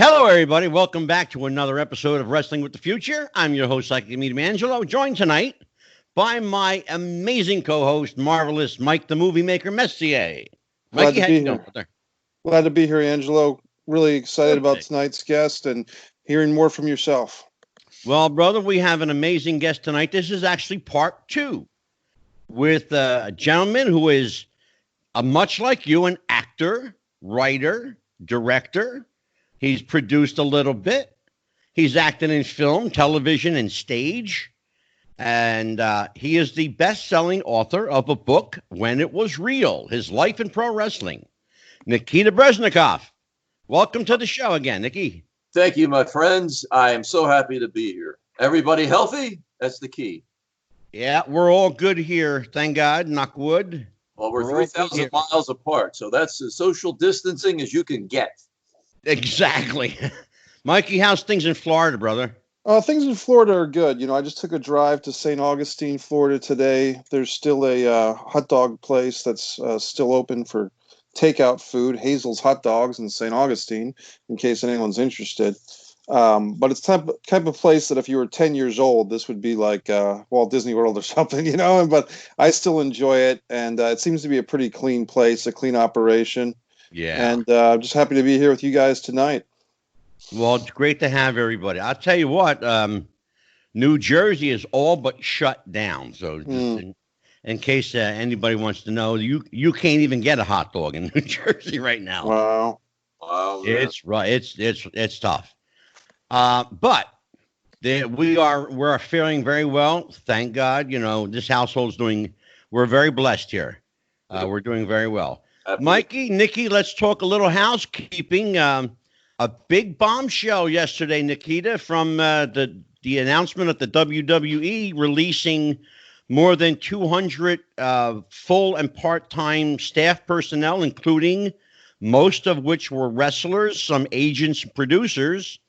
Hello, everybody. Welcome back to another episode of Wrestling with the Future. I'm your host, Psychic Medium Angelo, joined tonight by my amazing co-host, marvelous Mike the Movie Maker Messier. Mikey, how you doing, brother? Glad to be here, Angelo. Really excited about Perfect. tonight's guest and hearing more from yourself. Well, brother, we have an amazing guest tonight. This is actually part two with a gentleman who is, much like you, an actor, writer, director. He's produced a little bit. He's acted in film, television, and stage. And he is the best-selling author of a book, When It Was Real, His Life in Pro Wrestling. Nikita Breznikov. Welcome to the show again, Nikki. Thank you, my friends. I am so happy to be here. Everybody healthy? That's the key. Yeah, we're all good here. Thank God, knock wood. Well, we're 3,000 miles apart, so that's as social distancing as you can get. Exactly. Mikey, how's things in Florida, brother? Things in Florida are good. You know, I just took a drive to St. Augustine, Florida today. There's still a hot dog place that's still open for takeout food, Hazel's Hot Dogs in St. Augustine, in case anyone's interested. But it's type of place that if you were 10 years old, this would be like Walt Disney World or something, you know. But I still enjoy it, and it seems to be a pretty clean place, a clean operation. Yeah. And I'm just happy to be here with you guys tonight. Well, it's great to have everybody. I'll tell you what, New Jersey is all but shut down. So just in case anybody wants to know, you can't even get a hot dog in New Jersey right now. Wow. It's right. It's tough. But we're faring very well. Thank God. You know, this household's we're very blessed here. We're doing very well. Absolutely. Mikey, Nikki, let's talk a little housekeeping. A big bombshell yesterday, Nikita, from the announcement of the WWE releasing more than 200 full and part-time staff personnel, including most of which were wrestlers, some agents and producers,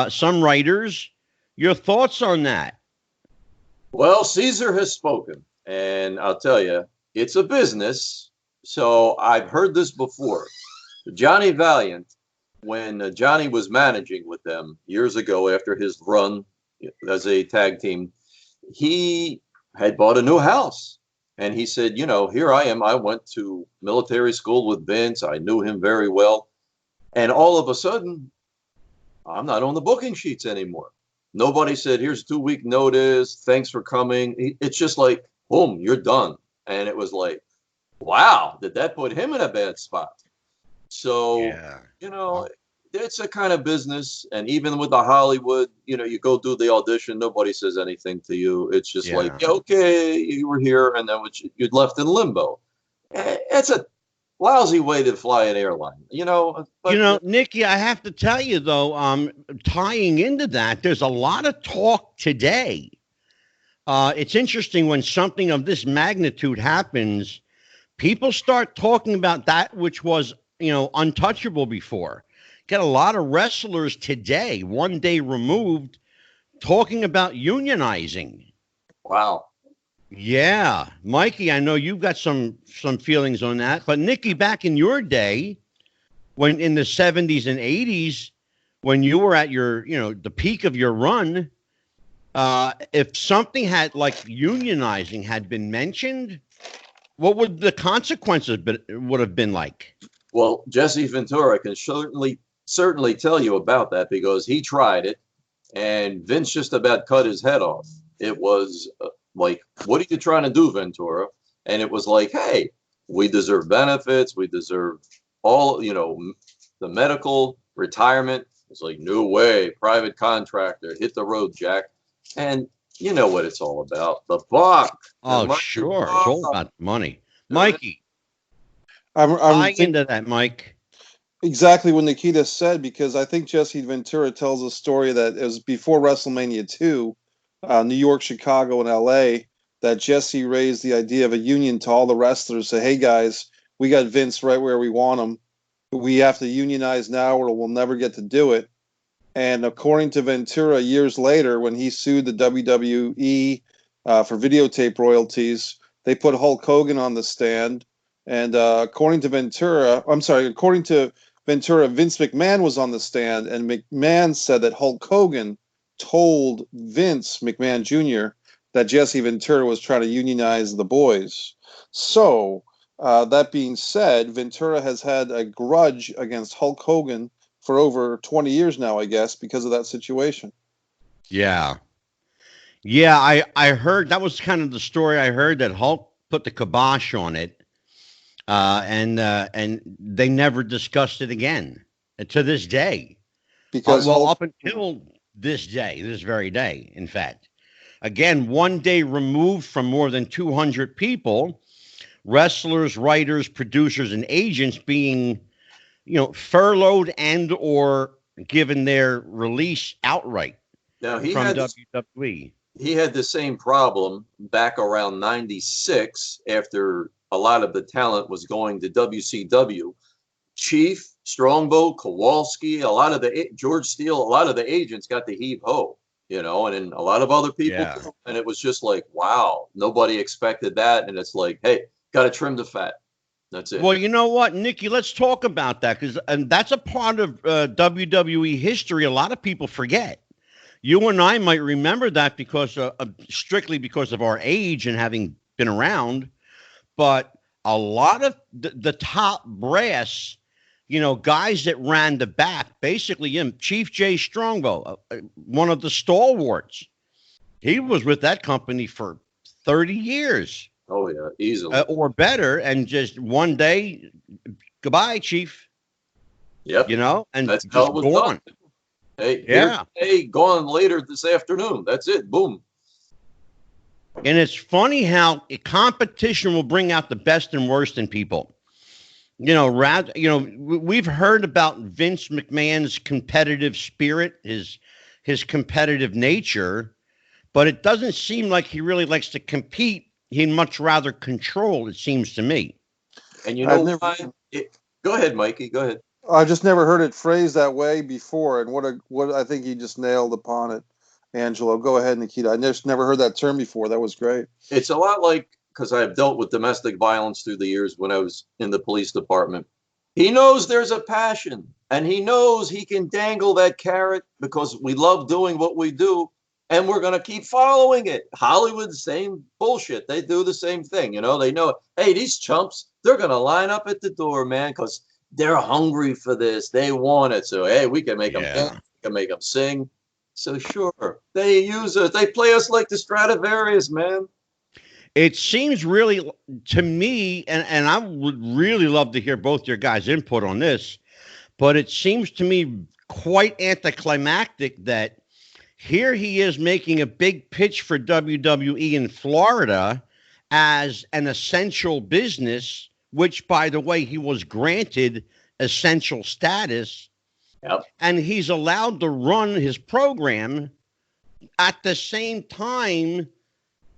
some writers. Your thoughts on that? Well, Caesar has spoken, and I'll tell you, it's a business. So I've heard this before. Johnny Valiant, when Johnny was managing with them years ago after his run as a tag team, he had bought a new house. And he said, you know, here I am. I went to military school with Vince. I knew him very well. And all of a sudden, I'm not on the booking sheets anymore. Nobody said, here's a 2-week notice. Thanks for coming. It's just like, boom, you're done. And it was like, wow, did that put him in a bad spot? So, you know, it's a kind of business. And even with the Hollywood, you know, you go do the audition, nobody says anything to you. It's just like, okay, you were here, and then you're left in limbo. It's a lousy way to fly an airline, you know. But, Nikki, I have to tell you, though, tying into that, there's a lot of talk today. It's interesting when something of this magnitude happens, people start talking about that which was, untouchable before. Get a lot of wrestlers today, one day removed, talking about unionizing. Wow. Yeah. Mikey, I know you've got some feelings on that. But Nikki, back in your day, when in the 70s and 80s, when you were at your, the peak of your run, if something had like unionizing had been mentioned, what would the consequences would have been like? Well, Jesse Ventura can certainly tell you about that, because he tried it and Vince just about cut his head off. It was like, what are you trying to do, Ventura? And it was like, hey, we deserve benefits. We deserve all, the medical retirement. It's like, no way, private contractor, hit the road, Jack. And you know what it's all about. The buck. Oh, sure. It's all about money. Mikey. I'm into that, Mike. Exactly what Nikita said, because I think Jesse Ventura tells a story that it was before WrestleMania 2, New York, Chicago, and LA, that Jesse raised the idea of a union to all the wrestlers. Say, hey, guys, we got Vince right where we want him. We have to unionize now or we'll never get to do it. And according to Ventura, years later, when he sued the WWE for videotape royalties, they put Hulk Hogan on the stand. And according to Vince McMahon was on the stand, and McMahon said that Hulk Hogan told Vince McMahon Jr. that Jesse Ventura was trying to unionize the boys. So, that being said, Ventura has had a grudge against Hulk Hogan for over 20 years now, I guess, because of that situation. Yeah. Yeah, I heard that was kind of the story I heard, that Hulk put the kibosh on it, and they never discussed it again to this day. Because Hulk, up until this day, this very day, in fact. Again, one day removed from more than 200 people, wrestlers, writers, producers, and agents being, furloughed and or given their release outright Now from WWE. He had the same problem back around 96 after a lot of the talent was going to WCW. Chief, Strongbow, Kowalski, George Steele, a lot of the agents got the heave ho, and then a lot of other people. Yeah. And it was just like, wow, nobody expected that. And it's like, hey, got to trim the fat. That's it. Well, you know what, Nikki, let's talk about that, and that's a part of WWE history a lot of people forget. You and I might remember that because strictly because of our age and having been around, but a lot of the top brass, guys that ran the back, basically Chief Jay Strongbow, one of the stalwarts, he was with that company for 30 years. Oh, yeah, easily. Or better, and just one day, goodbye, Chief. Yep. And that's just how it was gone. done. Hey, yeah. Hey, gone later this afternoon. That's it. Boom. And it's funny how competition will bring out the best and worst in people. We've heard about Vince McMahon's competitive spirit, his competitive nature, but it doesn't seem like he really likes to compete. He'd much rather control, it seems to me. And why? Go ahead, Mikey. Go ahead. I just never heard it phrased that way before, and what I think you just nailed upon it, Angelo. Go ahead, Nikita. I just never heard that term before. That was great. It's a lot like, because I've dealt with domestic violence through the years when I was in the police department. He knows there's a passion, and he knows he can dangle that carrot because we love doing what we do, and we're going to keep following it. Hollywood, same bullshit. They do the same thing. They know, hey, these chumps, they're going to line up at the door, man, because they're hungry for this. They want it. So, hey, we can make them dance. We can make them sing. So, sure, they use us. They play us like the Stradivarius, man. It seems really, to me, and I would really love to hear both your guys' input on this, but it seems to me quite anticlimactic that here he is making a big pitch for WWE in Florida as an essential business, which, by the way, he was granted essential status. Yep. And he's allowed to run his program at the same time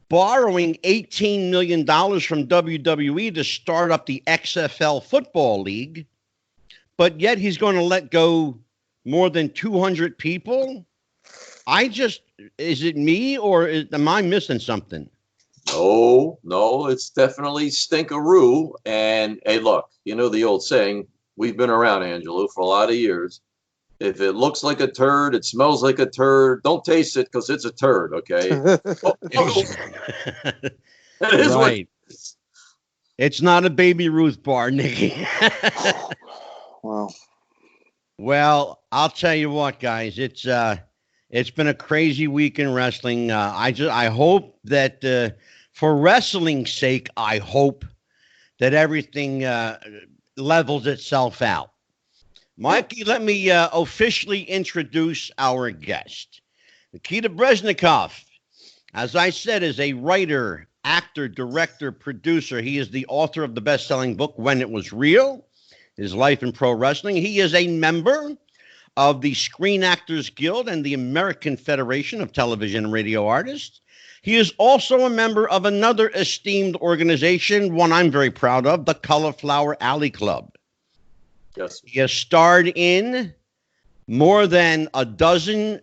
borrowing $18 million from WWE to start up the XFL Football League. But yet he's going to let go more than 200 people. Is it me or am I missing something? No, it's definitely stinkaroo. And hey, look, the old saying, we've been around, Angelo, for a lot of years. If it looks like a turd, it smells like a turd, don't taste it because it's a turd, okay? That is right. It's not a Baby Ruth bar, Nikki. Wow. Well, I'll tell you what, guys, it's been a crazy week in wrestling. I hope that for wrestling's sake, I hope that everything levels itself out. Mikey, let me officially introduce our guest. Nikita Breznikov, as I said, is a writer, actor, director, producer. He is the author of the best-selling book, When It Was Real, His Life in Pro Wrestling. He is a member of the Screen Actors Guild and the American Federation of Television and Radio Artists. He is also a member of another esteemed organization, one I'm very proud of, the Cauliflower Alley Club. Yes. He has starred in more than a dozen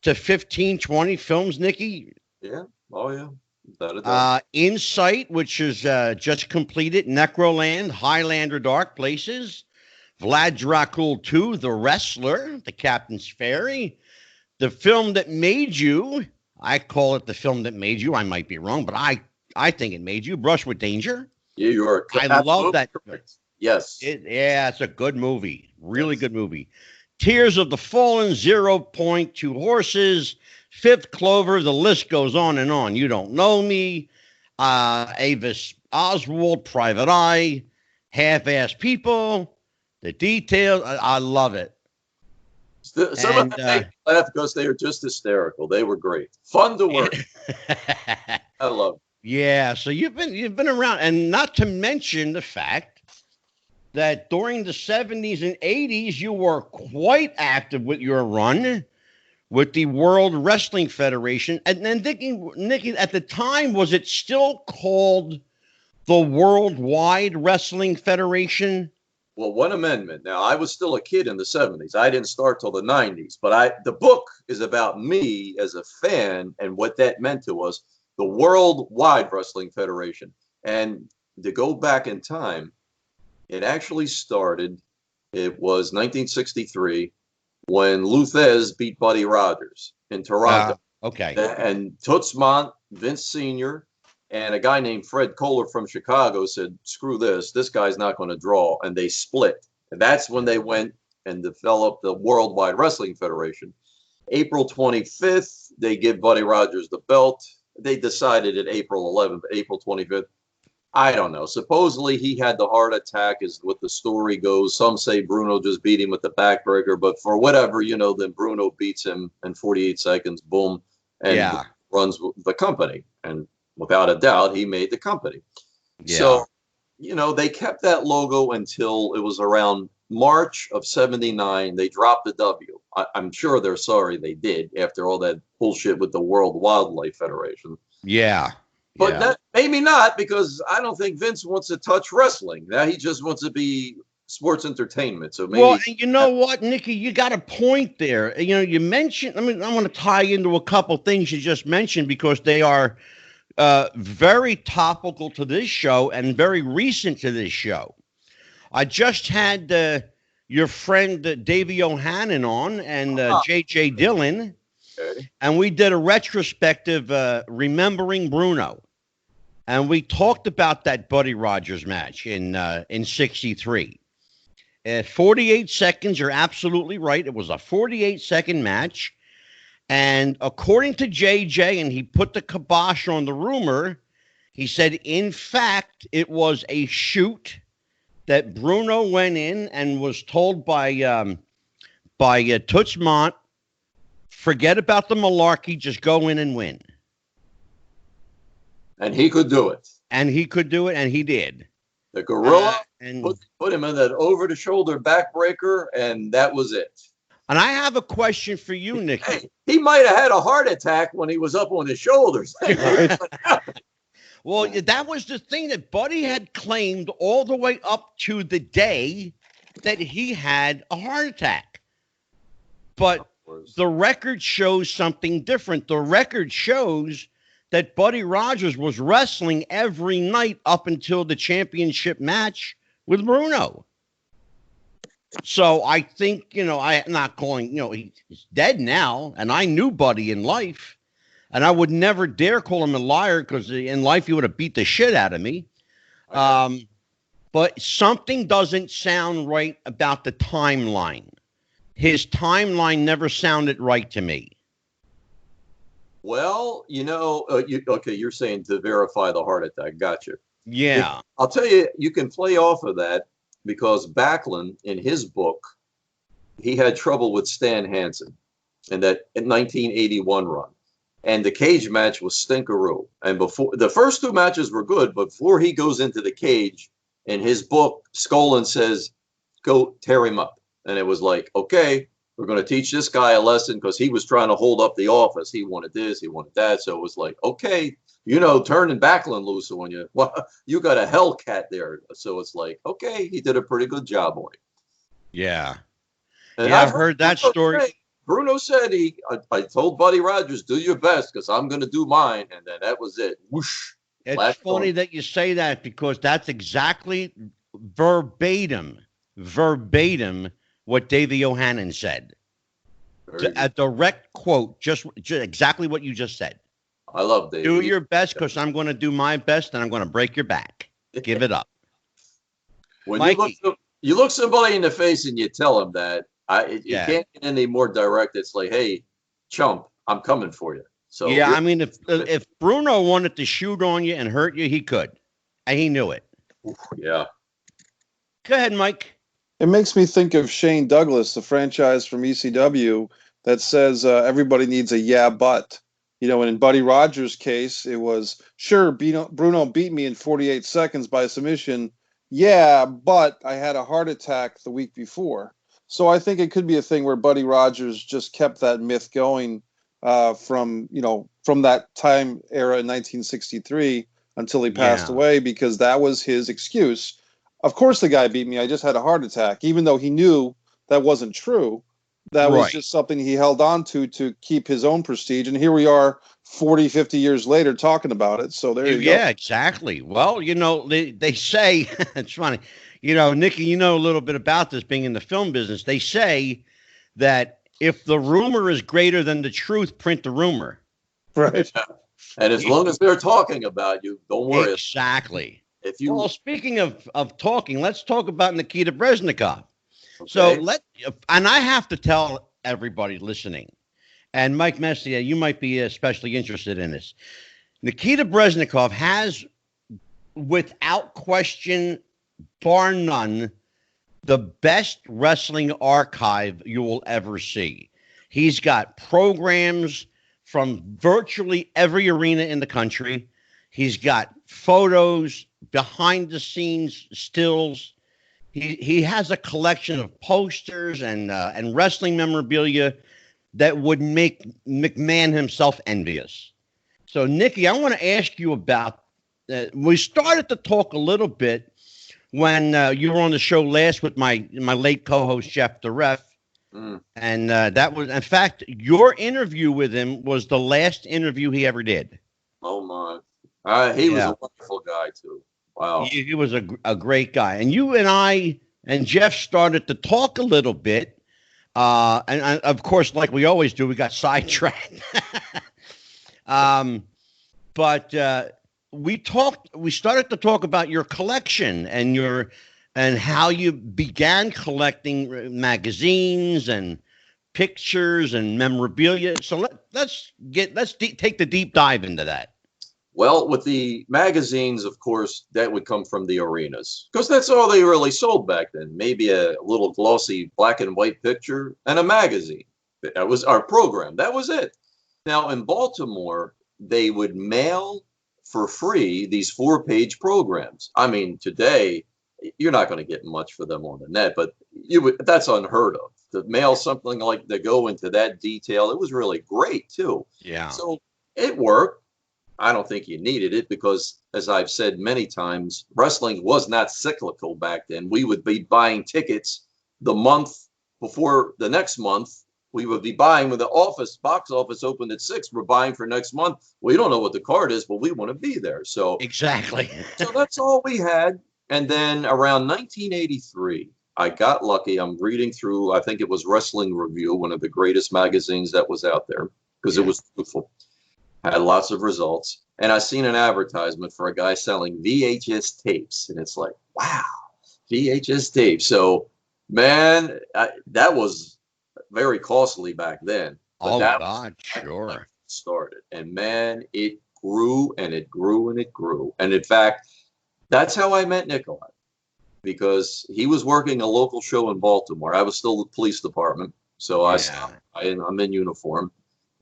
to 15, 20 films, Nikki. Yeah. Oh, yeah. Insight, which is just completed, Necroland, Highlander, Dark Places, Vlad Dracul II, The Wrestler, The Captain's Fairy, The Film That Made You. I call it The Film That Made You. I might be wrong, but I think it made you. Brush with Danger. Yeah, you are. I love that. Correct. Yes. Yeah, it's a good movie. Really good movie. Tears of the Fallen, 0.2 Horses, Fifth Clover, the list goes on and on. You Don't Know Me, Avis Oswald, Private Eye, Half-Assed People, The Details. I love it. Some of them make me laugh because they are just hysterical. They were great. Fun to work. I love it. Yeah, so you've been around, and not to mention the fact that during the 70s and 80s, you were quite active with your run with the World Wrestling Federation. And then, Nikki, at the time, was it still called the Worldwide Wrestling Federation? Well, one amendment. Now, I was still a kid in the 70s. I didn't start till the 90s. But the book is about me as a fan and what that meant to us, the Worldwide Wrestling Federation. And to go back in time, it actually started, it was 1963 when Lou Thesz beat Buddy Rogers in Toronto. Okay. And Toots Mondt, Vince Sr., and a guy named Fred Kohler from Chicago said, screw this guy's not going to draw. And they split. And that's when they went and developed the Worldwide Wrestling Federation. April 25th, they give Buddy Rogers the belt. They decided at April 11th, April 25th. I don't know. Supposedly he had the heart attack is what the story goes. Some say Bruno just beat him with the backbreaker, but for whatever, then Bruno beats him in 48 seconds, boom, and runs the company. And without a doubt, he made the company. Yeah. So, they kept that logo until it was around March of 79. They dropped the W. I'm sure they're sorry they did after all that bullshit with the World Wildlife Federation. Yeah. But maybe not, because I don't think Vince wants to touch wrestling. Now he just wants to be sports entertainment. So maybe. Well, and you know what, Nikki, you got a point there. You mentioned. I want to tie into a couple things you just mentioned because they are very topical to this show and very recent to this show. I just had your friend Davey O'Hannon on and J.J. Dillon, and we did a retrospective remembering Bruno. And we talked about that Buddy Rogers match in 63. 48 seconds, you're absolutely right. It was a 48-second match. And according to JJ, and he put the kibosh on the rumor, he said, in fact, it was a shoot that Bruno went in and was told by Toots Mondt, forget about the malarkey, just go in and win. And he could do it. And he could do it, and he did. The gorilla put him in that over-the-shoulder backbreaker, and that was it. And I have a question for you, Nick. Hey, he might have had a heart attack when he was up on his shoulders. Well, that was the thing that Buddy had claimed all the way up to the day that he had a heart attack. But the record shows something different. The record shows that Buddy Rogers was wrestling every night up until the championship match with Bruno. So I think, I'm not calling, he's dead now, and I knew Buddy in life, and I would never dare call him a liar because in life he would have beat the shit out of me. But something doesn't sound right about the timeline. His timeline never sounded right to me. Well, you're saying to verify the heart attack. Gotcha. Yeah. I'll tell you, you can play off of that because Backlund, in his book, he had trouble with Stan Hansen in that 1981 run. And the cage match was stinkeroo. And before the first two matches were good, but before he goes into the cage, in his book, Skolin says, go tear him up. And it was like, okay, we're going to teach this guy a lesson because he was trying to hold up the office. He wanted this, he wanted that. So it was like, okay, turning Backlund loose on you. Well, you got a Hellcat there. So it's like, okay, he did a pretty good job on it. Yeah. And I've heard that story. Bruno said I told Buddy Rogers, do your best because I'm going to do mine. And then that was it. Whoosh. It's funny that you say that because that's exactly verbatim verbatim what Davey O'Hannon said. A direct quote, just exactly what you just said. I love Davey. Do your best because I'm going to do my best and I'm going to break your back. Give it up. When you look somebody in the face and you tell them that, you can't get any more direct. It's like, hey, chump, I'm coming for you. So yeah, I mean, if Bruno wanted to shoot on you and hurt you, he could, and he knew it. Yeah. Go ahead, Mike. It makes me think of Shane Douglas, the franchise from ECW that says everybody needs a yeah, but. You know, and in Buddy Rogers' case, it was, sure, Bruno beat me in 48 seconds by submission. Yeah, but I had a heart attack the week before. So I think it could be a thing where Buddy Rogers just kept that myth going from that time era in 1963 until he passed away, because that was his excuse. Of course the guy beat me. I just had a heart attack, even though he knew that wasn't true. That was just something he held on to keep his own prestige. And here we are 40, 50 years later talking about it. So there you go. Yeah, exactly. Well, they say, it's funny, Nikki, you know a little bit about this being in the film business. They say that if the rumor is greater than the truth, print the rumor. Right. And as long as they're talking about you, don't worry. Exactly. Well, speaking of talking, let's talk about Nikita Breznikov. Okay. So and I have to tell everybody listening, and Mike Messier, you might be especially interested in this. Nikita Breznikov has, without question, bar none, the best wrestling archive you will ever see. He's got programs from virtually every arena in the country. He's got photos, behind the scenes stills. He has a collection of posters and wrestling memorabilia that would make McMahon himself envious. So, Nikki, I want to ask you about. We started to talk a little bit when you were on the show last with my late co-host Jeff the Ref, and that was, in fact, your interview with him was the last interview he ever did. Oh my! He was a wonderful guy too. Wow. He was a great guy. And you and I and Jeff started to talk a little bit. And of course, like we always do, we got sidetracked. But we started to talk about your collection and how you began collecting magazines and pictures and memorabilia. So let's take the deep dive into that. Well, with the magazines, of course, that would come from the arenas because that's all they really sold back then. Maybe a little glossy black and white picture and a magazine. That was our program. That was it. Now, in Baltimore, they would mail for free these 4-page programs. I mean, today, you're not going to get much for them on the net, but that's unheard of. To mail something like to go into that detail, it was really great, too. Yeah. So it worked. I don't think you needed it because, as I've said many times, wrestling was not cyclical back then. We would be buying tickets the month before the next month. We would be buying when the box office opened at 6. We're buying for next month. We don't know what the card is, but we want to be there. So exactly. So that's all we had. And then around 1983, I got lucky. I'm reading through, I think it was Wrestling Review, one of the greatest magazines that was out there because it was truthful. Had lots of results. And I seen an advertisement for a guy selling VHS tapes. And it's like, wow, VHS tapes. So, man, that was very costly back then. But God, sure. Started. And, man, it grew and it grew and it grew. And, in fact, that's how I met Nikolai. Because he was working a local show in Baltimore. I was still the police department. So I'm in uniform.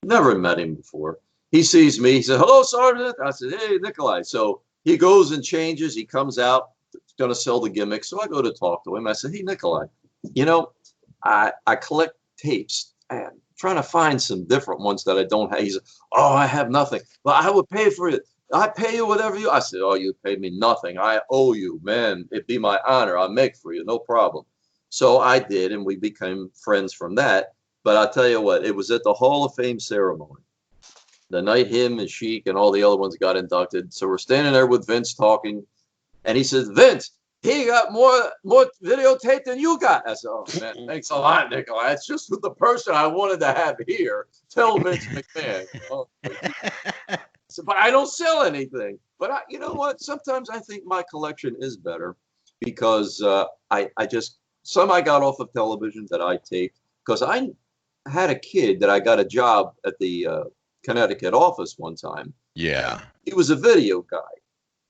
Never met him before. He sees me. He said, "Hello, Sergeant." I said, "Hey, Nikolai." So he goes and changes. He comes out, going to sell the gimmick. So I go to talk to him. I said, "Hey, Nikolai, I collect tapes. I'm trying to find some different ones that I don't have." He said, "Oh, I have nothing. But I would pay for it. I pay you whatever you." I said, "Oh, you pay me nothing. I owe you, man. It'd be my honor. I'll make for you. No problem." So I did, and we became friends from that. But I'll tell you what, it was at the Hall of Fame ceremony. The night him and Sheik and all the other ones got inducted. So we're standing there with Vince talking. And he says, "Vince, he got more videotape than you got. I said, oh, man, thanks a lot, Nikolai. It's just the person I wanted to have here. Tell Vince McMahon. Oh, so, but I don't sell anything. But you know what? Sometimes I think my collection is better because I just, some I got off of television that I taped because I had a kid that I got a job at the Connecticut office one time. Yeah. He was a video guy.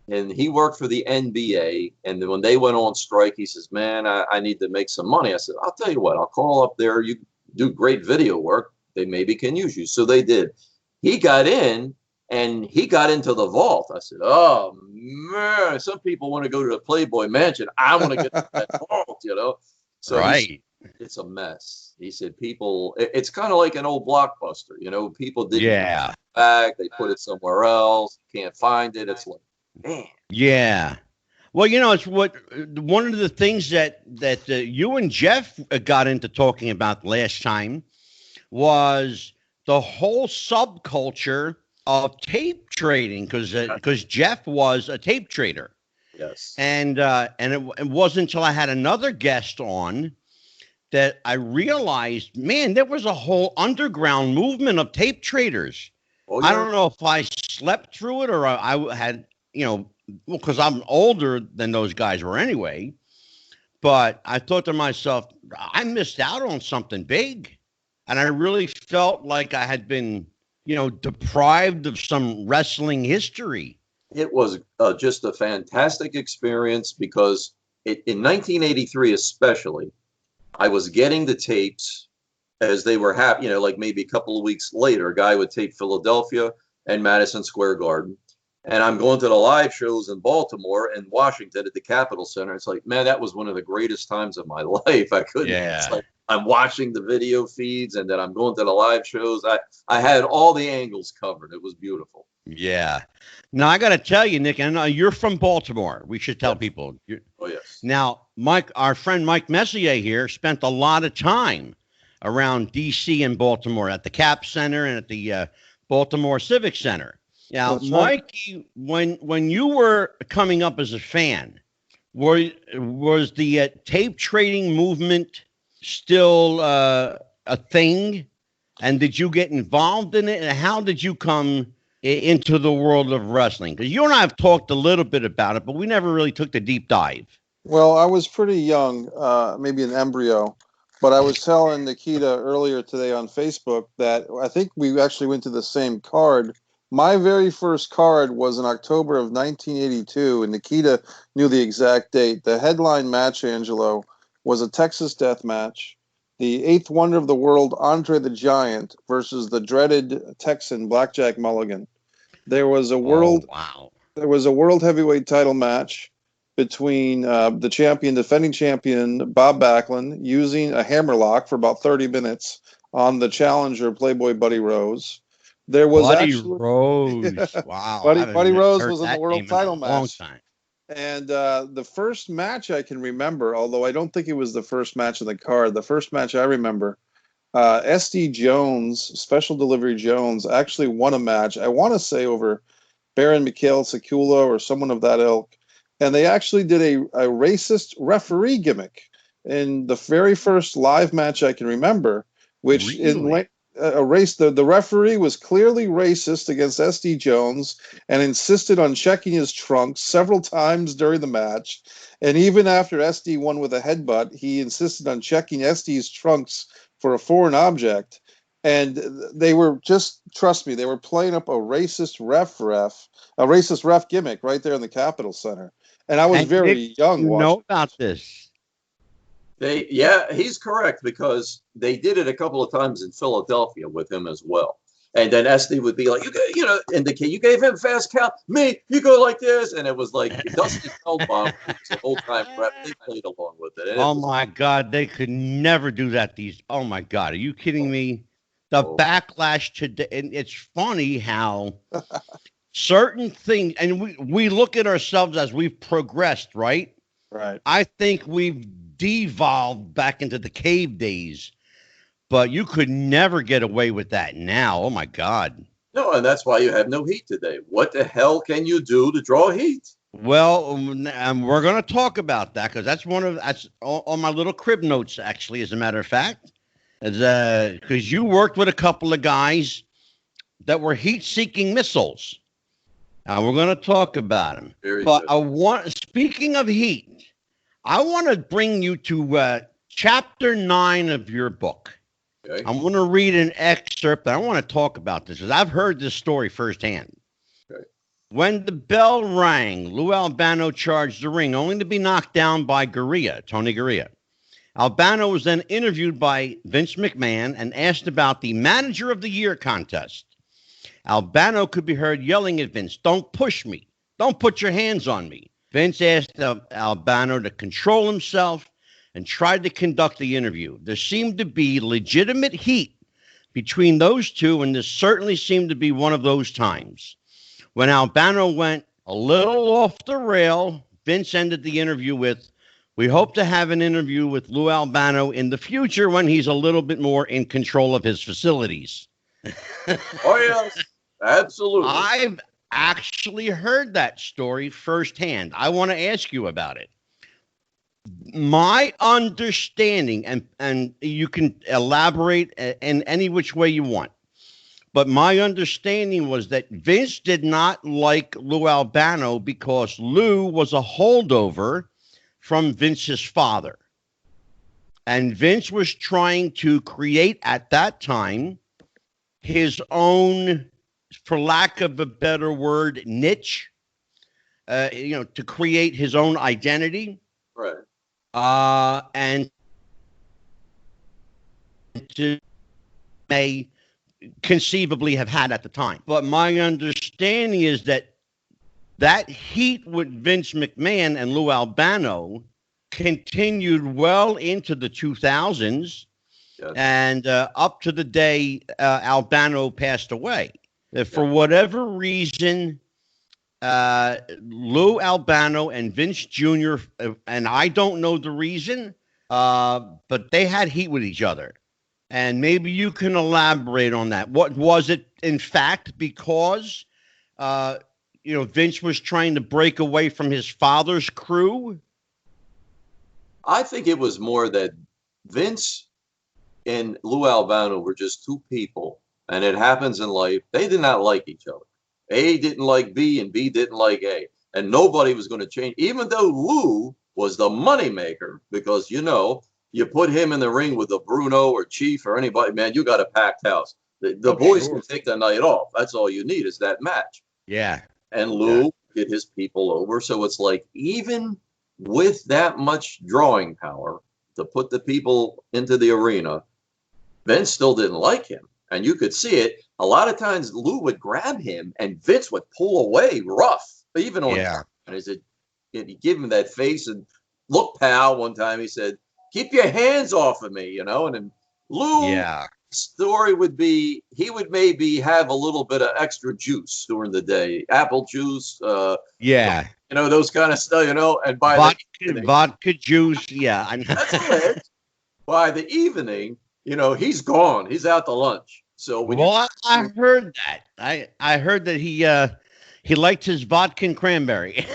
And he worked for the NBA. And then when they went on strike, he says, man, I need to make some money. I said, I'll tell you what, I'll call up there. You do great video work. They maybe can use you. So they did. He got in and he got into the vault. I said, oh, man, some people want to go to the Playboy Mansion. I want to get to that vault, you know. So right. It's a mess. He said people, it's kind of like an old Blockbuster. You know, people didn't yeah. put it back. They put it somewhere else. Can't find it. It's like, man. Yeah. Well, you know, it's one of the things that you and Jeff got into talking about last time was the whole subculture of tape trading because Jeff was a tape trader. Yes. And it wasn't until I had another guest on that I realized, man, there was a whole underground movement of tape traders. Oh, yeah. I don't know if I slept through it or I had, you know, because I'm older than those guys were anyway. But I thought to myself, I missed out on something big. And I really felt like I had been, you know, deprived of some wrestling history. It was just a fantastic experience because in 1983 especially, I was getting the tapes as they were happening, you know, like maybe a couple of weeks later, a guy would tape Philadelphia and Madison Square Garden. And I'm going to the live shows in Baltimore and Washington at the Capitol Center. It's like, man, that was one of the greatest times of my life. I couldn't. Yeah. It's like I'm watching the video feeds and then I'm going to the live shows. I had all the angles covered. It was beautiful. Yeah. Now, I got to tell you, Nick, and you're from Baltimore. We should tell people. Oh, yes. Now, Mike, our friend Mike Messier here spent a lot of time around D.C. and Baltimore at the Cap Center and at the Baltimore Civic Center. Now, That's right. Mikey, when you were coming up as a fan, was the tape trading movement still a thing? And did you get involved in it? And how did you come into the world of wrestling? Because you and I have talked a little bit about it, but we never really took the deep dive. Well, I was pretty young, maybe an embryo, but I was telling Nikita earlier today on Facebook that I think we actually went to the same card. My very first card was in October of 1982, and Nikita knew the exact date. The headline match, Angelo, was a Texas death match. The eighth wonder of the world, Andre the Giant, versus the dreaded Texan Blackjack Mulligan. There was a world heavyweight title match between the defending champion Bob Backlund, using a hammerlock for about 30 minutes on the challenger Playboy Buddy Rose. There was Rose. Wow. Buddy Rose was in the world title match. Long time. And the first match I can remember, although I don't think it was the first match on the card, the first match I remember, SD Jones, Special Delivery Jones, actually won a match, I want to say over Baron Mikhail Sekula or someone of that ilk. And they actually did a racist referee gimmick in the very first live match I can remember, which Really? the referee was clearly racist against SD Jones and insisted on checking his trunks several times during the match. And even after SD won with a headbutt, he insisted on checking SD's trunks for a foreign object. And they were just, trust me, they were playing up a racist ref gimmick right there in the Capitol Center. And I was very young. You know about this? He's correct because they did it a couple of times in Philadelphia with him as well. And then SD would be like, indicate you gave him fast count. Me, you go like this. And it was like Dusty Feldbaum was the whole time rep. They played along with it. My God, they could never do that. Oh my God, are you kidding me? The backlash today, and it's funny how certain things, and we look at ourselves as we've progressed, right? Right. I think we've devolved back into the cave days, but you could never get away with that now. Oh, my God. No, and that's why you have no heat today. What the hell can you do to draw heat? Well, we're going to talk about that because that's on my little crib notes, actually, as a matter of fact. Because you worked with a couple of guys that were heat-seeking missiles. We're going to talk about them. Very But good. speaking of heat, I want to bring you to chapter 9 of your book. Okay. I'm going to read an excerpt. I want to talk about this because I've heard this story firsthand. Okay. When the bell rang, Lou Albano charged the ring, only to be knocked down by Tony Gurria. Albano was then interviewed by Vince McMahon and asked about the Manager of the Year contest. Albano could be heard yelling at Vince, "Don't push me. Don't put your hands on me." Vince asked Albano to control himself and tried to conduct the interview. There seemed to be legitimate heat between those two, and this certainly seemed to be one of those times. When Albano went a little off the rail, Vince ended the interview with, "We hope to have an interview with Lou Albano in the future when he's a little bit more in control of his facilities." Oh, yes, absolutely. I've actually heard that story firsthand. I want to ask you about it. My understanding, and you can elaborate in any which way you want, but my understanding was that Vince did not like Lou Albano because Lou was a holdover from Vince's father. And Vince was trying to create at that time his own, for lack of a better word, niche, to create his own identity. Right. And to may conceivably have had at the time. But my understanding is that heat with Vince McMahon and Lou Albano continued well into the 2000s. Yes. And up to the day Albano passed away. For whatever reason, Lou Albano and Vince Jr., and I don't know the reason, but they had heat with each other. And maybe you can elaborate on that. What was it, in fact, because Vince was trying to break away from his father's crew? I think it was more that Vince and Lou Albano were just two people, and it happens in life. They did not like each other. A didn't like B, and B didn't like A, and nobody was going to change. Even though Lou was the moneymaker, because you put him in the ring with a Bruno or Chief or anybody, man, you got a packed house. The boys can take the night off. That's all you need is that match. Yeah. And Lou get his people over. So it's like, even with that much drawing power to put the people into the arena, Vince still didn't like him. And you could see it. A lot of times Lou would grab him and Vince would pull away rough. Even on and he'd give him that face and, "Look, pal," one time he said, "Keep your hands off of me," and then Lou story would be, he would maybe have a little bit of extra juice during the day, apple juice, those kind of stuff, and by vodka juice, that's it. By the evening, he's gone. He's out to lunch. So I heard that. I heard that he liked his vodka and cranberry.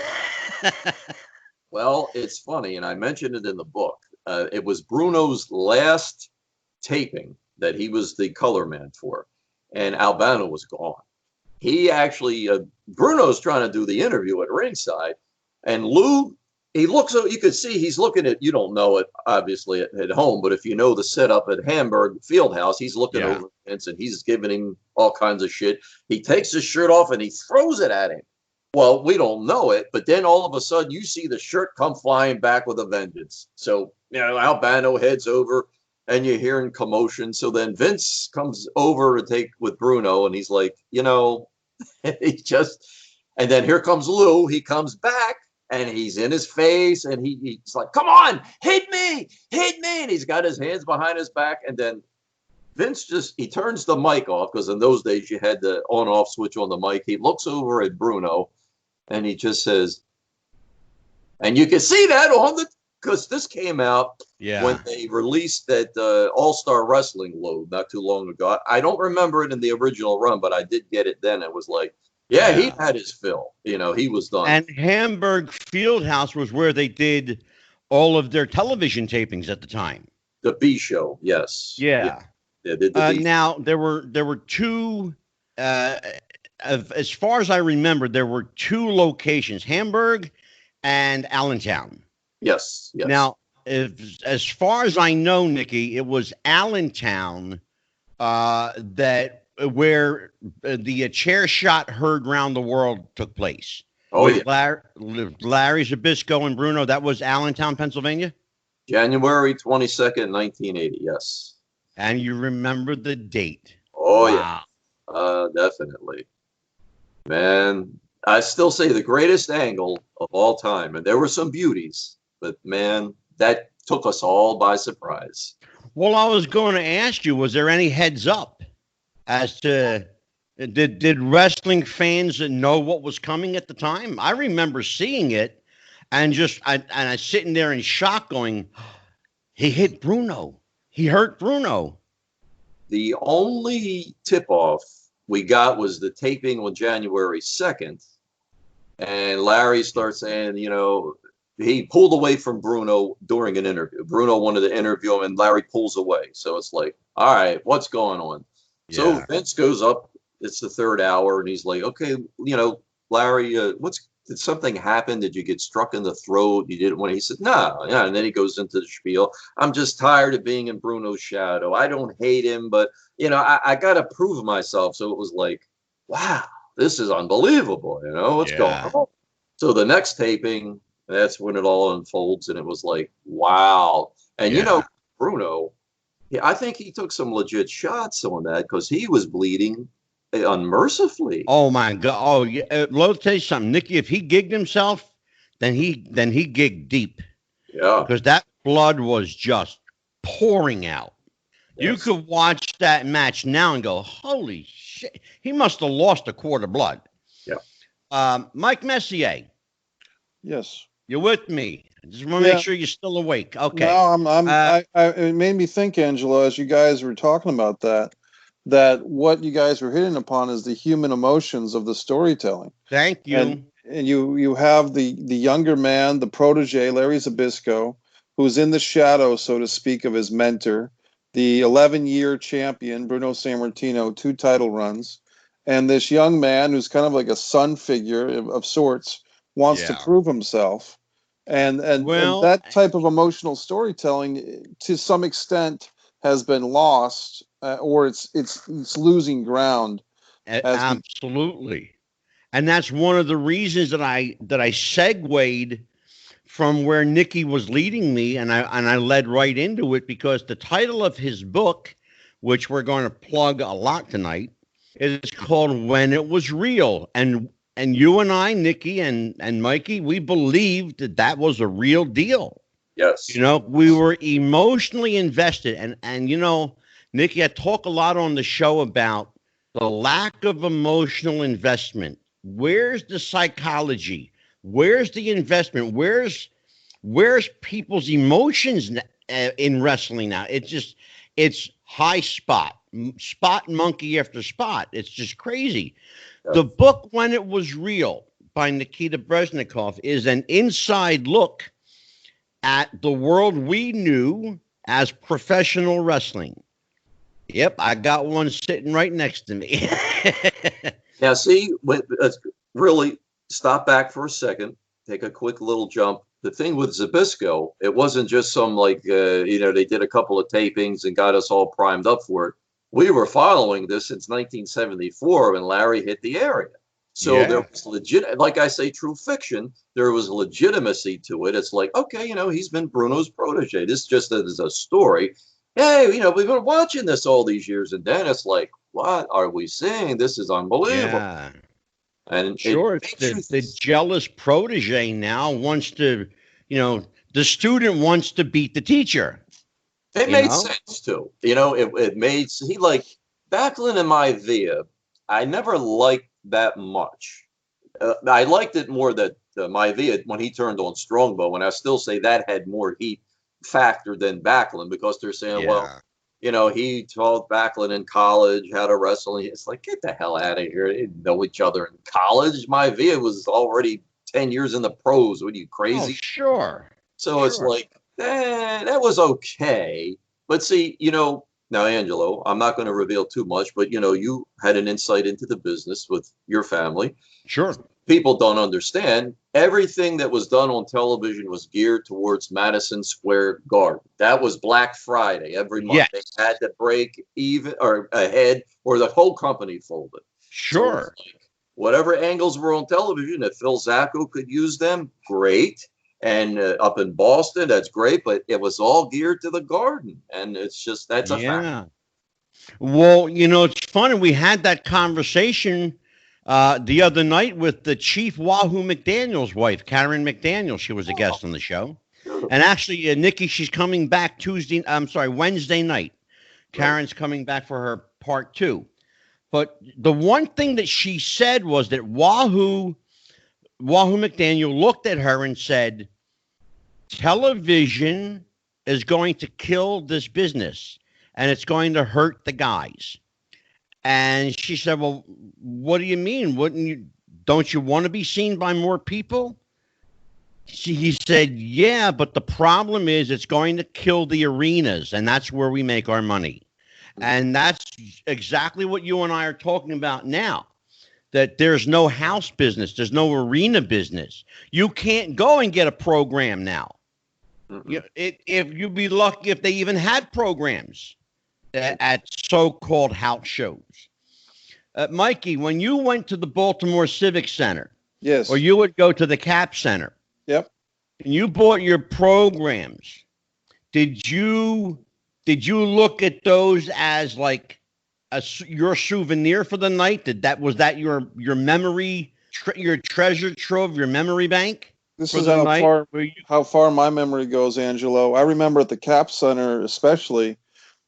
Well, it's funny, and I mentioned it in the book. It was Bruno's last taping that he was the color man for, and Albano was gone. He actually, Bruno's trying to do the interview at ringside, and Lou, he looks, you could see he's looking at, you don't know it obviously at home, but if you know the setup at Hamburg Fieldhouse, he's looking over Vince and he's giving him all kinds of shit. He takes his shirt off and he throws it at him. Well, we don't know it, but then all of a sudden you see the shirt come flying back with a vengeance. So, Albano heads over and you're hearing commotion. So then Vince comes over to take with Bruno and he's like, and then here comes Lou. He comes back and he's in his face and he's like, "Come on, hit me. And he's got his hands behind his back. And then Vince he turns the mic off, because in those days you had the on-off switch on the mic. He looks over at Bruno and he just says, and you can see that because this came out when they released that All-Star Wrestling load not too long ago. I don't remember it in the original run, but I did get it then. It was like, Yeah, he had his fill. He was done. And Hamburg Fieldhouse was where they did all of their television tapings at the time. The B show, yes. Yeah. They did the B. Now there were two. As far as I remember, there were two locations: Hamburg and Allentown. Yes. Now, as far as I know, Nikki, it was Allentown that where the chair shot heard round the world took place. Oh, with yeah. Larry Zbyszko and Bruno. That was Allentown, Pennsylvania? January 22nd, 1980, yes. And you remember the date. Oh, wow. Yeah. Definitely. Man, I still say the greatest angle of all time. And there were some beauties, but man, that took us all by surprise. Well, I was going to ask you, was there any heads up as to did wrestling fans know what was coming at the time? I remember seeing it and I sitting there in shock going, he hit Bruno. He hurt Bruno. The only tip-off we got was the taping on January 2nd. And Larry starts saying, he pulled away from Bruno during an interview. Bruno wanted to interview him, and Larry pulls away. So it's like, all right, what's going on? Yeah. So Vince goes up. It's the third hour, and he's like, okay, Larry, did something happen? Did you get struck in the throat? You didn't want to? He said, no. Yeah. And then he goes into the spiel. I'm just tired of being in Bruno's shadow. I don't hate him, but, I got to prove myself. So it was like, wow, this is unbelievable. What's going on? So the next taping, that's when it all unfolds. And it was like, wow. And, Bruno, I think he took some legit shots on that because he was bleeding unmercifully. Oh my God! Oh yeah. Let me tell you something, Nikki. If he gigged himself, then he gigged deep. Yeah, because that blood was just pouring out. Yes. You could watch that match now and go, "Holy shit! He must have lost a quart of blood." Yeah. Mike Messier. Yes. You're with me. I just want to make sure you're still awake. Okay. No, it made me think, Angelo, as you guys were talking about that what you guys were hitting upon is the human emotions of the storytelling. Thank you. And you have the younger man, the protege, Larry Zbyszko, who's in the shadow, so to speak, of his mentor, the 11-year champion, Bruno Sammartino, 2 title runs, and this young man who's kind of like a son figure of sorts, wants to prove himself. And that type of emotional storytelling, to some extent, has been lost, or it's losing ground. Absolutely, and that's one of the reasons that I segued from where Nikki was leading me, and I led right into it, because the title of his book, which we're going to plug a lot tonight, is called "When It Was Real," and you and I, Nikki and Mikey, we believed that was a real deal. Yes. We were emotionally invested. And Nikki, I talk a lot on the show about the lack of emotional investment. Where's the psychology? Where's the investment? Where's people's emotions in wrestling now? It's high spot monkey after spot. It's just crazy. The book, When It Was Real, by Nikita Breznikov, is an inside look at the world we knew as professional wrestling. Yep, I got one sitting right next to me. Now, see, let's really stop back for a second, take a quick little jump. The thing with Zbyszko, it wasn't just some they did a couple of tapings and got us all primed up for it. We were following this since 1974 when Larry hit the area. So there was legit, like I say, true fiction. There was legitimacy to it. It's like, okay, he's been Bruno's protege. This just is a story. Hey, we've been watching this all these years. And then it's like, what are we seeing? This is unbelievable. Yeah. And sure, the jealous protege now wants to, the student wants to beat the teacher. It made sense too. It made Backlund and Maivia. I never liked that much. I liked it more that Maivia when he turned on Strongbow, and I still say that had more heat factor than Backlund, because they're saying, well, he taught Backlund in college how to wrestle. It's like, get the hell out of here. They didn't know each other in college. Maivia was already 10 years in the pros. What are you, crazy? Oh, sure. So it's like, that was okay. But see, now, Angelo, I'm not going to reveal too much, but, you had an insight into the business with your family. Sure. People don't understand. Everything that was done on television was geared towards Madison Square Garden. That was Black Friday every month. Yes. They had to break even or ahead, or the whole company folded. Sure. So whatever angles were on television, if Phil Zacco could use them, great. And up in Boston, that's great. But it was all geared to the Garden, and it's just that's a fact. Well, it's funny. We had that conversation the other night with the Chief Wahoo McDaniel's wife, Karen McDaniel. She was a guest on the show. And actually, Nikki, she's coming back Wednesday night. Karen's coming back for her part 2. But the one thing that she said was that Wahoo McDaniel looked at her and said, television is going to kill this business and it's going to hurt the guys. And she said, well, what do you mean? Don't you want to be seen by more people? He said, yeah, but the problem is it's going to kill the arenas, and that's where we make our money. And that's exactly what you and I are talking about now, that there's no house business. There's no arena business. You can't go and get a program now. If you'd be lucky if they even had programs at so-called house shows. Mikey, when you went to the Baltimore Civic Center, yes, or you would go to the Cap Center, yep, and you bought your programs, did you look at those as like your souvenir for the night? Was that your memory, your treasure trove, your memory bank? This is how far my memory goes, Angelo. I remember at the Cap Center, especially,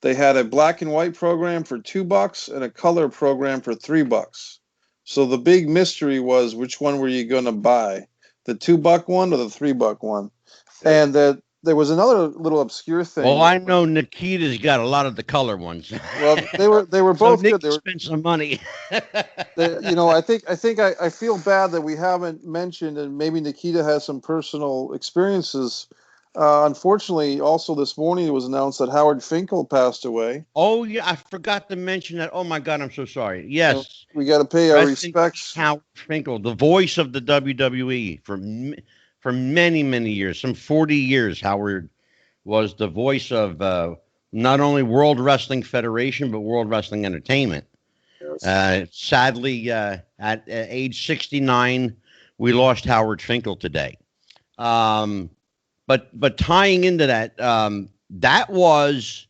they had a black and white program for $2 and a color program for $3. So the big mystery was, which one were you going to buy, the $2 one or the $3 one? And there was another little obscure thing. Well, I know Nikita's got a lot of the color ones. Well, they were both good. They spent some money. I feel bad that we haven't mentioned, and maybe Nikita has some personal experiences. Unfortunately, also this morning it was announced that Howard Finkel passed away. Oh yeah, I forgot to mention that. Oh my God, I'm so sorry. Yes, so we got to pay our respects. Howard Finkel, the voice of the WWE for many, many years, some 40 years. Howard was the voice of not only World Wrestling Federation but World Wrestling Entertainment. Yes. Sadly, at age 69, we lost Howard Finkel today. But tying into that, that was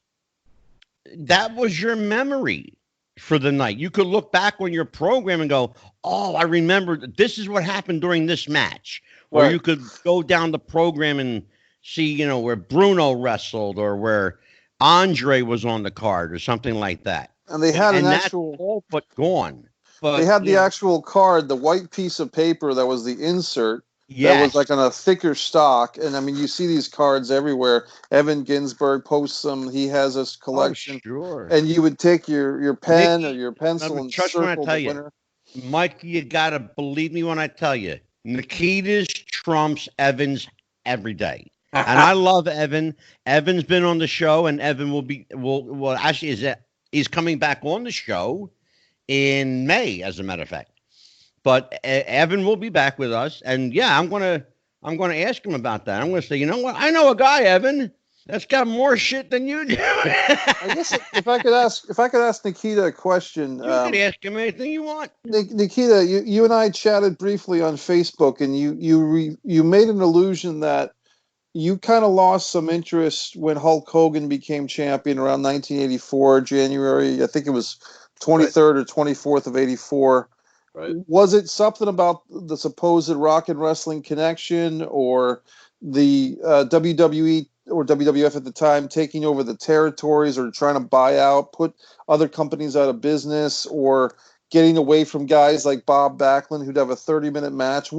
your memory for the night. You could look back on your program and go, oh, I remember this is what happened during this match. Right. Or you could go down the program and see, where Bruno wrestled or where Andre was on the card or something like that. And they had that's all but gone. But they had the actual card, the white piece of paper that was the insert. Yes. That was like on a thicker stock. And I mean, you see these cards everywhere. Evan Ginsberg posts them. He has this collection. Oh, sure. And you would take your pen or your pencil and circle the winner. Mike, you got to believe me when I tell you, Nikita's trumps Evans every day. And I love Evan. Evan's been on the show, and Evan will actually he's coming back on the show in May, as a matter of fact. But Evan will be back with us, and yeah, I'm gonna ask him about that. I'm gonna say, you know what? I know a guy, Evan, that's got more shit than you do. I guess if I could ask Nikita a question. You can ask him anything you want. Nikita, you and I chatted briefly on Facebook, and you made an allusion that you kind of lost some interest when Hulk Hogan became champion around 1984, January. I think it was 23rd or 24th of 84. Right. Was it something about the supposed Rock and Wrestling connection, or the WWE or WWF at the time taking over the territories, or trying to buy out, put other companies out of business, or getting away from guys like Bob Backlund who'd have a 30-minute match?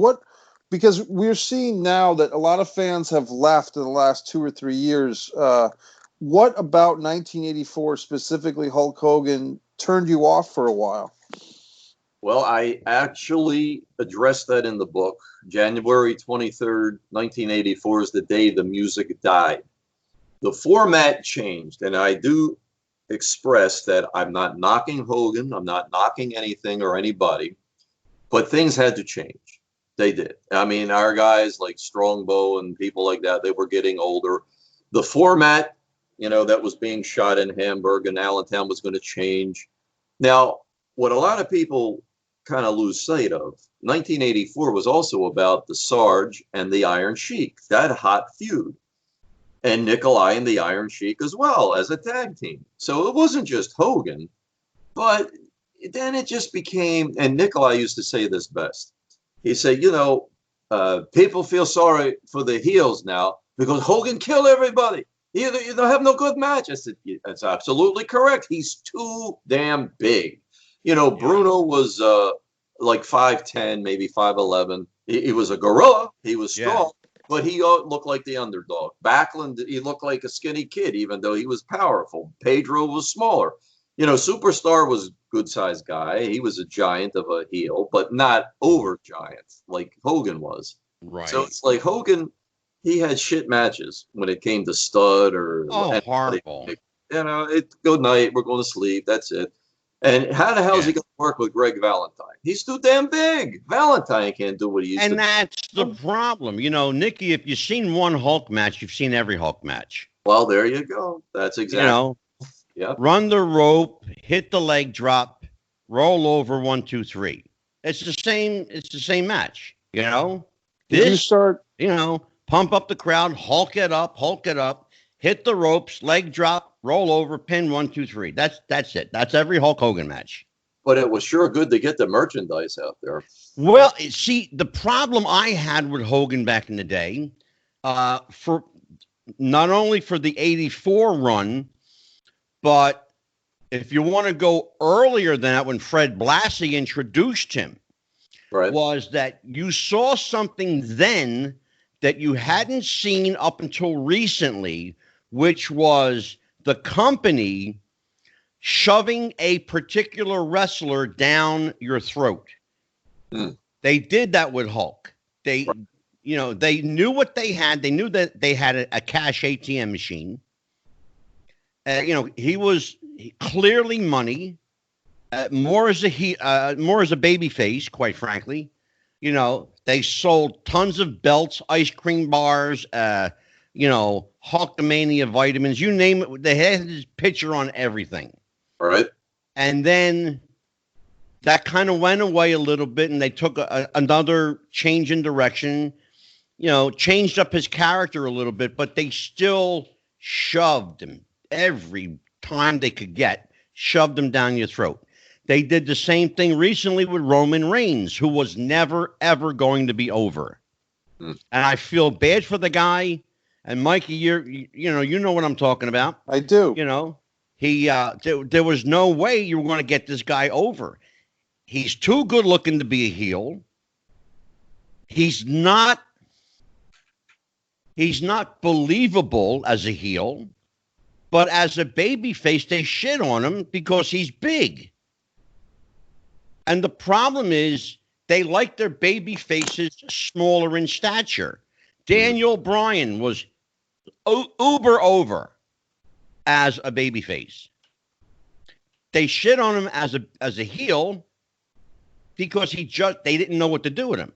Because we're seeing now that a lot of fans have left in the last 2 or 3 years. what about 1984, specifically Hulk Hogan, turned you off for a while? Well, I actually addressed that in the book. January 23rd, 1984 is the day the music died. The format changed, and I do express that I'm not knocking Hogan, I'm not knocking anything or anybody, but things had to change. They did. I mean, our guys like Strongbow and people like that, they were getting older. The format, that was being shot in Hamburg and Allentown was going to change. Now, what a lot of people kind of lose sight of, 1984 was also about the Sarge and the Iron Sheik, that hot feud, and Nikolai and the Iron Sheik as well as a tag team. So it wasn't just Hogan, but then it just became, and Nikolai used to say this best. He said, people feel sorry for the heels now because Hogan killed everybody. You don't have no good match. I said, that's absolutely correct. He's too damn big. Bruno was like 5'10", maybe 5'11". He was a gorilla. He was strong, but he looked like the underdog. Backlund, he looked like a skinny kid, even though he was powerful. Pedro was smaller. Superstar was a good-sized guy. He was a giant of a heel, but not over giant like Hogan was. Right. So it's like Hogan, he had shit matches when it came to stud or horrible. Good night, we're going to sleep. That's it. And how the hell is he going to work with Greg Valentine? He's too damn big. Valentine can't do what he used to do. And that's the problem. Nikki, if you've seen one Hulk match, you've seen every Hulk match. Well, there you go. That's exactly. Run the rope, hit the leg drop, roll over 1, 2, 3. It's the same match. Pump up the crowd, Hulk it up, hit the ropes, leg drop, roll over, pin 1, 2, 3. That's it. That's every Hulk Hogan match. But it was sure good to get the merchandise out there. Well, see, the problem I had with Hogan back in the day, for not only for the 84 run, but if you want to go earlier than that, when Fred Blassie introduced him, was that you saw something then that you hadn't seen up until recently, which was the company shoving a particular wrestler down your throat. They did that with Hulk. They knew what they had. They knew that they had a cash ATM machine. He was clearly money, more as a baby face, quite frankly. They sold tons of belts, ice cream bars, Hulkamania vitamins, you name it. They had his picture on everything. All right. And then that kind of went away a little bit, and they took another change in direction, changed up his character a little bit, but they still shoved him every time they could shoved him down your throat. They did the same thing recently with Roman Reigns, who was never, ever going to be over. And I feel bad for the guy. And Mikey, you know what I'm talking about. I do. There was no way you were going to get this guy over. He's too good looking to be a heel. He's not believable as a heel, but as a babyface, they shit on him because he's big. And the problem is they like their baby faces smaller in stature. Daniel Bryan was uber over as a baby face. They shit on him as a heel because they didn't know what to do with him.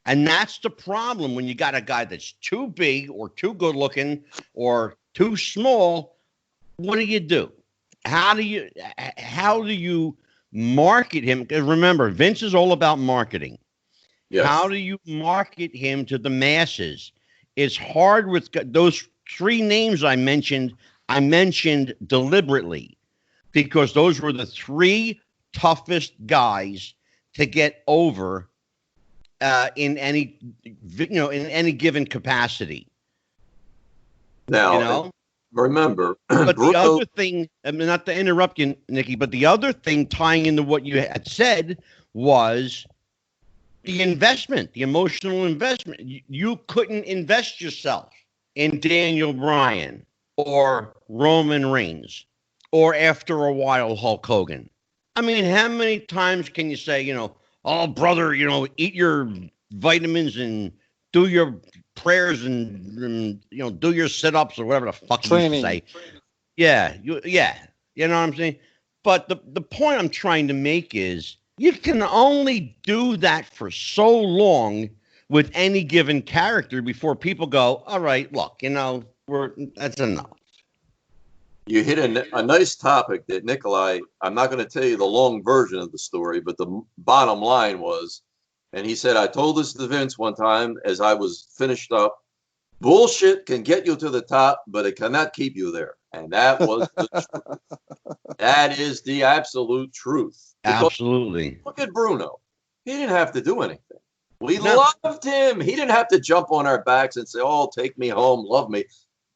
And that's the problem when you got a guy that's too big or too good looking or too small. What do? How do you market him? Because remember, Vince is all about marketing. Yes. How do you market him to the masses? It's hard with those three names I mentioned deliberately because those were the three toughest guys to get over in any given capacity. Now, remember, but the other thing, not to interrupt you, Nikki, but the other thing tying into what you had said was the investment, the emotional investment. You couldn't invest yourself in Daniel Bryan or Roman Reigns, or after a while, Hulk Hogan. I mean, how many times can you say, oh, brother, eat your vitamins and do your prayers and do your sit-ups or whatever the fuck you used to say. Yeah, you know what I'm saying? But the point I'm trying to make is you can only do that for so long with any given character before people go, all right, look, that's enough. You hit a nice topic that Nikolai, I'm not going to tell you the long version of the story, but the bottom line was, and he said, I told this to Vince one time as I was finished up, bullshit can get you to the top, but it cannot keep you there. And that was the truth. That is the absolute truth. Because absolutely. Look at Bruno. He didn't have to do anything. We loved him. He didn't have to jump on our backs and say, oh, take me home, love me.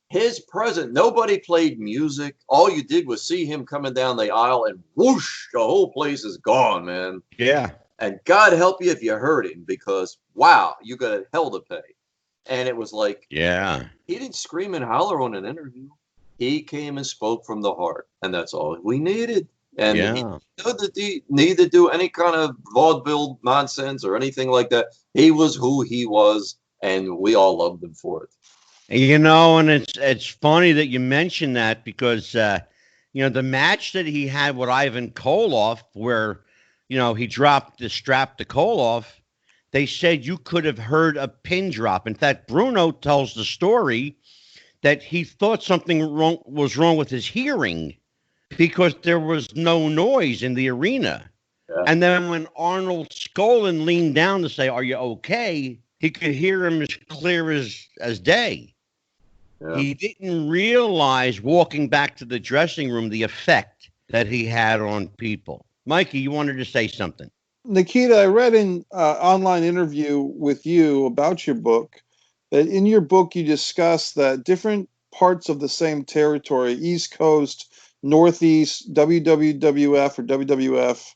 His presence, nobody played music. All you did was see him coming down the aisle and whoosh, the whole place is gone, man. Yeah. And God help you if you heard him, because, wow, you got hell to pay. And it was like, yeah, he didn't scream and holler on an interview. He came and spoke from the heart, and that's all we needed. And he needed to do any kind of vaudeville nonsense or anything like that. He was who he was, and we all loved him for it. And it's funny that you mentioned that because the match that he had with Ivan Koloff, where he dropped the strap to Koloff, they said you could have heard a pin drop. In fact, Bruno tells the story that he thought something was wrong with his hearing because there was no noise in the arena. Yeah. And then when Arnold Skolin leaned down to say, "Are you okay?" he could hear him as clear as day. Yeah. He didn't realize walking back to the dressing room the effect that he had on people. Mikey, you wanted to say something. Nikita, I read in online interview with you about your book that in your book you discuss that different parts of the same territory, East Coast, Northeast, WWF or WWF,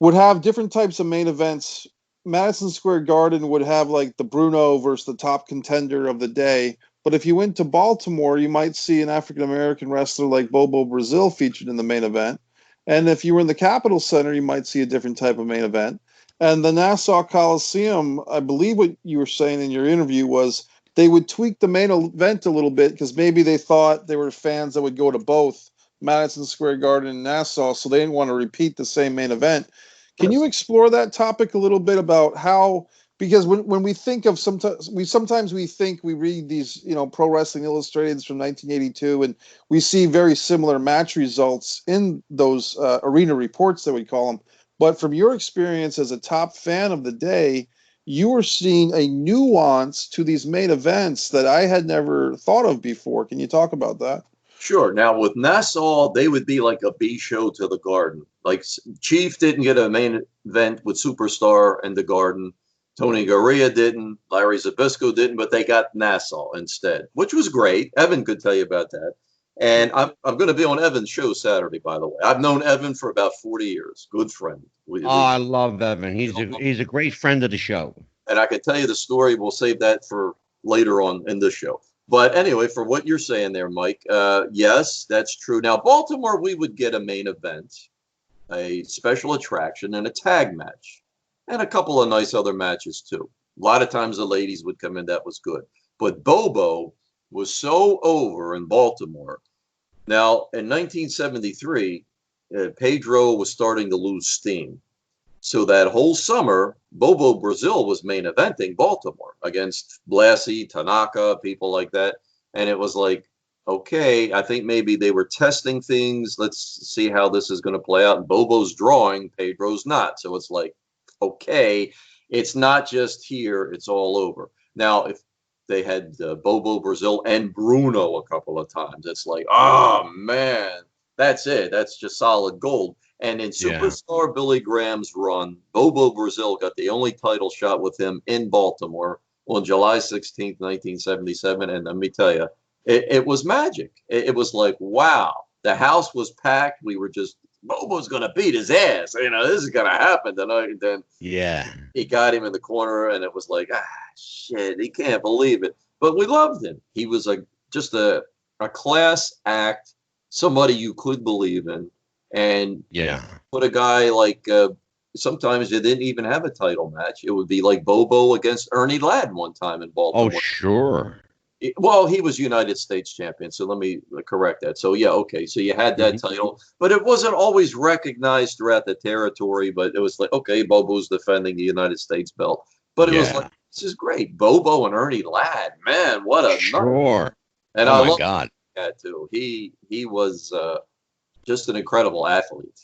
would have different types of main events. Madison Square Garden would have like the Bruno versus the top contender of the day. But if you went to Baltimore, you might see an African-American wrestler like Bobo Brazil featured in the main event. And if you were in the Capitol Center, you might see a different type of main event. And the Nassau Coliseum, I believe what you were saying in your interview was they would tweak the main event a little bit because maybe they thought they were fans that would go to both Madison Square Garden and Nassau, so they didn't want to repeat the same main event. Can you explore that topic a little bit about how, because when we think of sometimes we think we read these, Pro Wrestling Illustrated from 1982, and we see very similar match results in those arena reports that we call them. But from your experience as a top fan of the day, you were seeing a nuance to these main events that I had never thought of before. Can you talk about that? Sure. Now, with Nassau, they would be like a B show to the Garden. Like Chief didn't get a main event with Superstar and the Garden. Tony Garea didn't. Larry Zbyszko didn't, but they got Nassau instead, which was great. Evan could tell you about that. And I'm going to be on Evan's show Saturday, by the way. I've known Evan for about 40 years. Good friend. I love Evan. He's a great friend of the show. And I can tell you the story. We'll save that for later on in this show. But anyway, for what you're saying there, Mike, yes, that's true. Now, Baltimore, we would get a main event, a special attraction, and a tag match, and a couple of nice other matches, too. A lot of times the ladies would come in. That was good. But Bobo was so over in Baltimore. Now, in 1973, Pedro was starting to lose steam. So that whole summer, Bobo Brazil was main eventing Baltimore against Blassie, Tanaka, people like that. And it was like, okay, I think maybe they were testing things. Let's see how this is going to play out. And Bobo's drawing, Pedro's not. So it's like, okay, it's not just here, it's all over. Now, if they had Bobo Brazil and Bruno a couple of times, it's like, oh, man, that's it. That's just solid gold. And in Superstar Billy Graham's run, Bobo Brazil got the only title shot with him in Baltimore on July 16th, 1977. And let me tell you, it was magic. It was like, wow, the house was packed. We were just, Bobo's going to beat his ass. This is going to happen tonight. And then he got him in the corner, and it was like, shit, he can't believe it. But we loved him. He was just a a class act, somebody you could believe in, and put a guy like sometimes they didn't even have a title match. It would be like Bobo against Ernie Ladd one time in Baltimore. Oh, sure. Well, he was United States champion, so let me correct that. So yeah, okay, so you had that title, but it wasn't always recognized throughout the territory. But it was like, okay, Bobo's defending the United States belt, but it was like, this is great, Bobo and Ernie Ladd, man, what a sure. And I love that too. He was just an incredible athlete.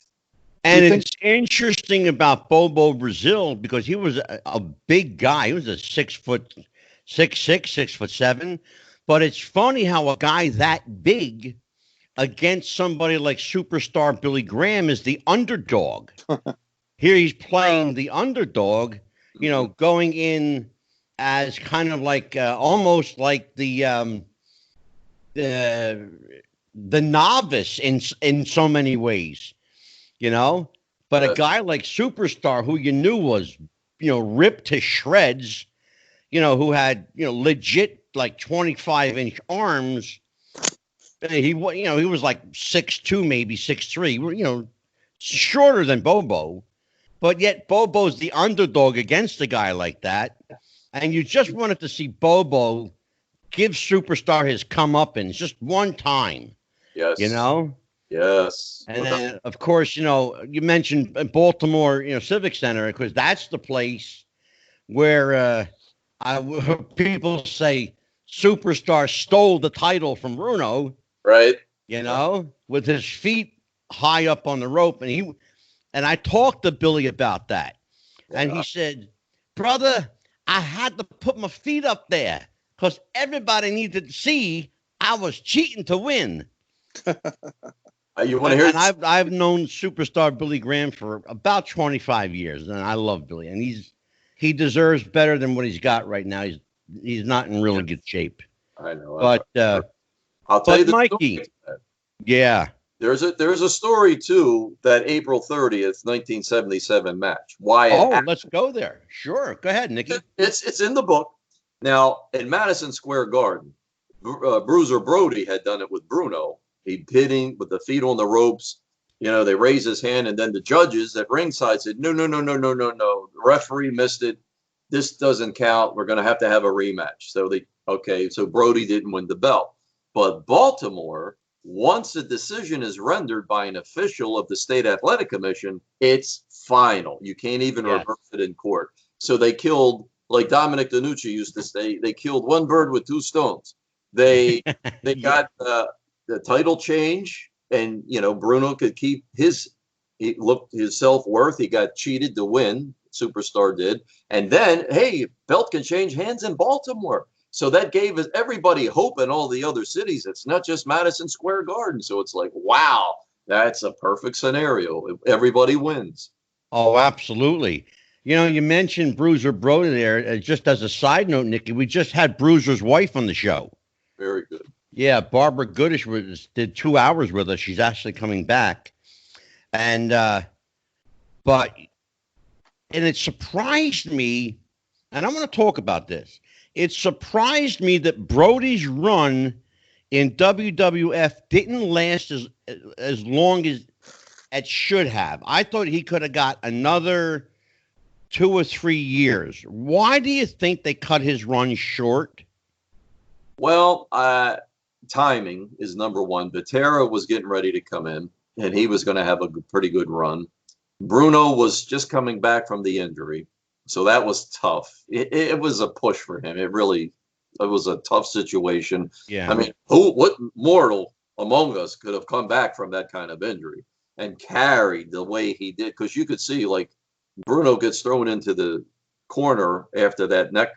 And it's interesting about Bobo Brazil because he was a big guy. He was a 6'6", 6'7". But it's funny how a guy that big against somebody like superstar Billy Graham is the underdog. Here he's playing the underdog, you know, going in as kind of like almost like the novice in so many ways, you know. But a guy like Superstar, who you knew was, you know, ripped to shreds, you know, who had, you know, legit like 25-inch arms. He was like 6'2", maybe 6'3", you know, shorter than Bobo. But yet Bobo's the underdog against a guy like that. And you just wanted to see Bobo give Superstar his comeuppance just one time. Yes. You know? Yes. And then, of course, you know, you mentioned Baltimore, you know, Civic Center, because that's the place where people say Superstar stole the title from Bruno. Right. You know, with his feet high up on the rope. And I talked to Billy about that. Yeah. And he said, brother, I had to put my feet up there because everybody needed to see I was cheating to win. You want to hear? And I've known Superstar Billy Graham for about 25 years, and I love Billy. And he deserves better than what he's got right now. He's not in really good shape. I know. But I'll tell you, Mikey. Yeah. There's a story too, that April 30th, 1977 match. Why? Let's go there. Sure. Go ahead, Nicky. It's in the book. Now, in Madison Square Garden, Bruiser Brody had done it with Bruno. He'd hit him with the feet on the ropes. You know, they raised his hand, and then the judges at ringside said, no. The referee missed it. This doesn't count. We're going to have a rematch. So Brody didn't win the belt. But Baltimore, once a decision is rendered by an official of the State Athletic Commission, it's final. You can't even reverse it in court. So they killed, like Dominic DeNucci used to say, they killed one bird with two stones. They got the title change, and you know, Bruno could keep his self-worth. He got cheated to win. Superstar did. And then, hey, belt can change hands in Baltimore. So that gave everybody hope in all the other cities. It's not just Madison Square Garden. So it's like, wow, that's a perfect scenario. Everybody wins. Oh, absolutely. You know, you mentioned Bruiser Brody there. Just as a side note, Nicky, we just had Bruiser's wife on the show. Very good. Yeah, Barbara Goodish did 2 hours with us. She's actually coming back. And it surprised me, and I'm going to talk about this. It surprised me that Brody's run in WWF didn't last as long as it should have. I thought he could have got another 2 or 3 years. Why do you think they cut his run short? Well, timing is number one. Vatera was getting ready to come in, and he was going to have a pretty good run. Bruno was just coming back from the injury. So that was tough. It was a push for him. It was a tough situation. Yeah. I mean, what mortal among us could have come back from that kind of injury and carried the way he did? Because you could see, like, Bruno gets thrown into the corner after that neck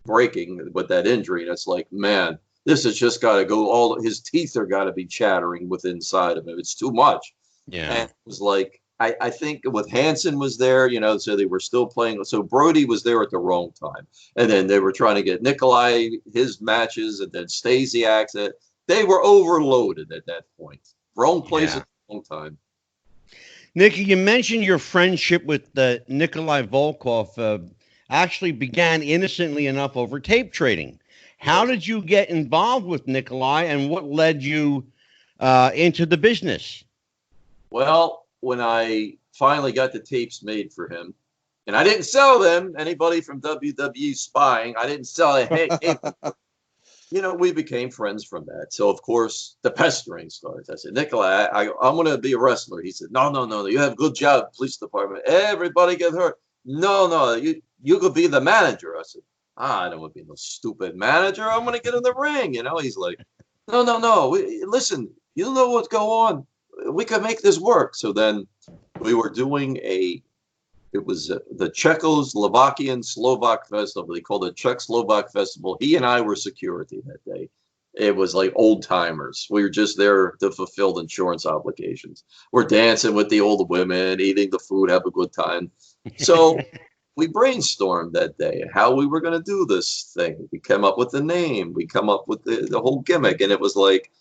breaking with that injury. And it's like, man, this has just got to go. His teeth are got to be chattering with inside of him. It's too much. Yeah. And it was like, I think with Hansen was there, you know, so they were still playing. So Brody was there at the wrong time. And then they were trying to get Nikolai his matches, and then Stasiak's. They were overloaded at that point. Wrong place at the wrong time. Nicky, you mentioned your friendship with Nikolai Volkoff actually began innocently enough over tape trading. How did you get involved with Nikolai, and what led you into the business? Well, when I finally got the tapes made for him, and I didn't sell them, anybody from WWE spying, I didn't sell it. Hey, we became friends from that. So, of course, the pestering starts. I said, Nikolai, I'm going to be a wrestler. He said, no, you have a good job, police department. Everybody get hurt. No, you could be the manager. I said, I don't want to be no stupid manager. I'm going to get in the ring. He's like, no. Listen, you know what's going on. We can make this work. So then we were doing it was the Czechoslovakian Slovak Festival. They called it Czech Slovak Festival. He and I were security that day. It was like old timers. We were just there to fulfill insurance obligations. We're dancing with the old women, eating the food, have a good time. So we brainstormed that day how we were going to do this thing. We came up with the name. We come up with the whole gimmick. And it was like,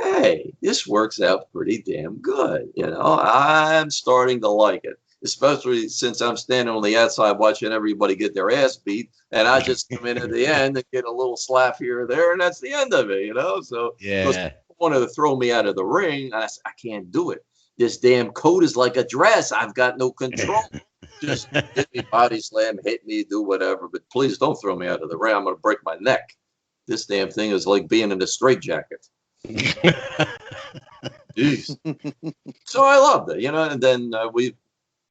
hey, this works out pretty damn good. I'm starting to like it, especially since I'm standing on the outside watching everybody get their ass beat. And I just come in at the end and get a little slap here or there. And that's the end of it, So Yeah. wanted to throw me out of the ring. I said, I can't do it. This damn coat is like a dress. I've got no control. Just hit me, body slam, hit me, do whatever. But please don't throw me out of the ring. I'm going to break my neck. This damn thing is like being in a straitjacket. Jeez. So I loved it, and then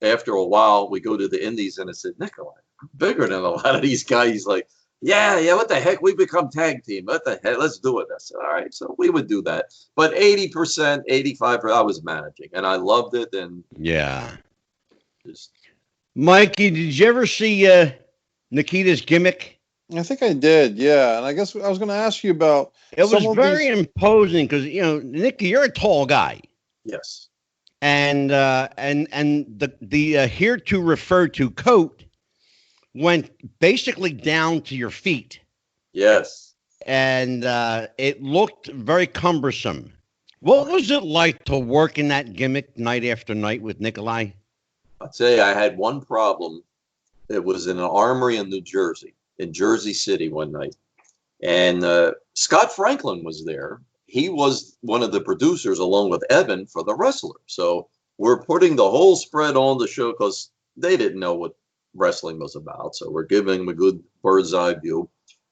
after a while, we go to the Indies, and I said, Nikolai, I'm bigger than a lot of these guys. He's like, yeah, what the heck? We become tag team. What the heck? Let's do it. I said, all right. So we would do that. But 80%, 85%, I was managing, and I loved it. And yeah. Just... Mikey, did you ever see Nikita's gimmick? I think I did, yeah. And I guess I was going to ask you about. It was very imposing because Nicky, you're a tall guy. Yes. And the here to refer to coat went basically down to your feet. Yes. And it looked very cumbersome. What was it like to work in that gimmick night after night with Nikolai? I'll tell you, I had one problem. It was in an armory in New Jersey, in Jersey City one night. And Scott Franklin was there. He was one of the producers along with Evan for The Wrestler. So we're putting the whole spread on the show because they didn't know what wrestling was about. So we're giving them a good bird's eye view.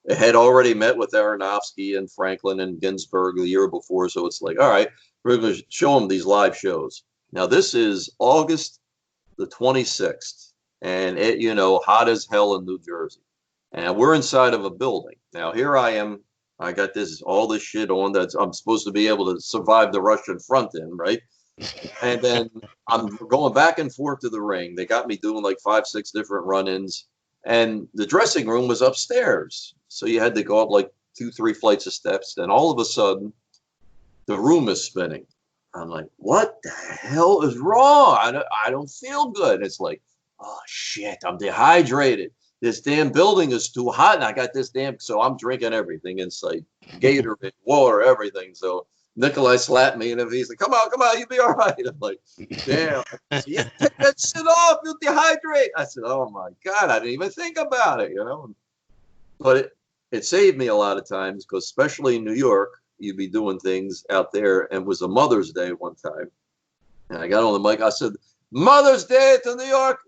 I had already met with Aronofsky and Franklin and Ginsberg the year before. So it's like, all right, we're going to show them these live shows. Now, this is August the 26th. And it, hot as hell in New Jersey. And we're inside of a building. Now, here I am. I got all this shit on that I'm supposed to be able to survive the Russian front in, right? And then I'm going back and forth to the ring. They got me doing like 5-6 different run-ins. And the dressing room was upstairs. So you had to go up like 2-3 flights of steps. Then all of a sudden, the room is spinning. I'm like, what the hell is wrong? I don't feel good. It's like, oh, shit, I'm dehydrated. This damn building is too hot, and I got this so I'm drinking everything inside, Gatorade, water, everything. So Nikolai slapped me, and he's like, come on, you'll be all right. I'm like, damn. Said, yeah, take that shit off, you'll dehydrate. I said, oh, my God, I didn't even think about it, But it saved me a lot of times, because especially in New York, you'd be doing things out there, and it was a Mother's Day one time. And I got on the mic, I said, Mother's Day to New York.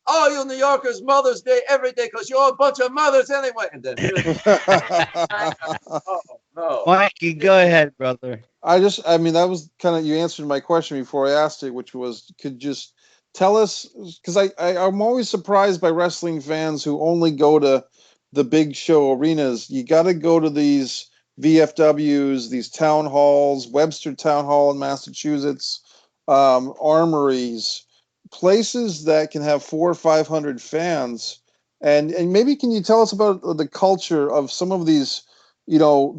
Oh, you New Yorkers, Mother's Day every day because you're a bunch of mothers anyway. And then, oh, no. Mikey, go ahead, brother. That was kind of, you answered my question before I asked it, which was, could just tell us, because I'm always surprised by wrestling fans who only go to the big show arenas. You got to go to these VFWs, these town halls, Webster Town Hall in Massachusetts, armories, places that can have 400 or 500 fans, and maybe can you tell us about the culture of some of these,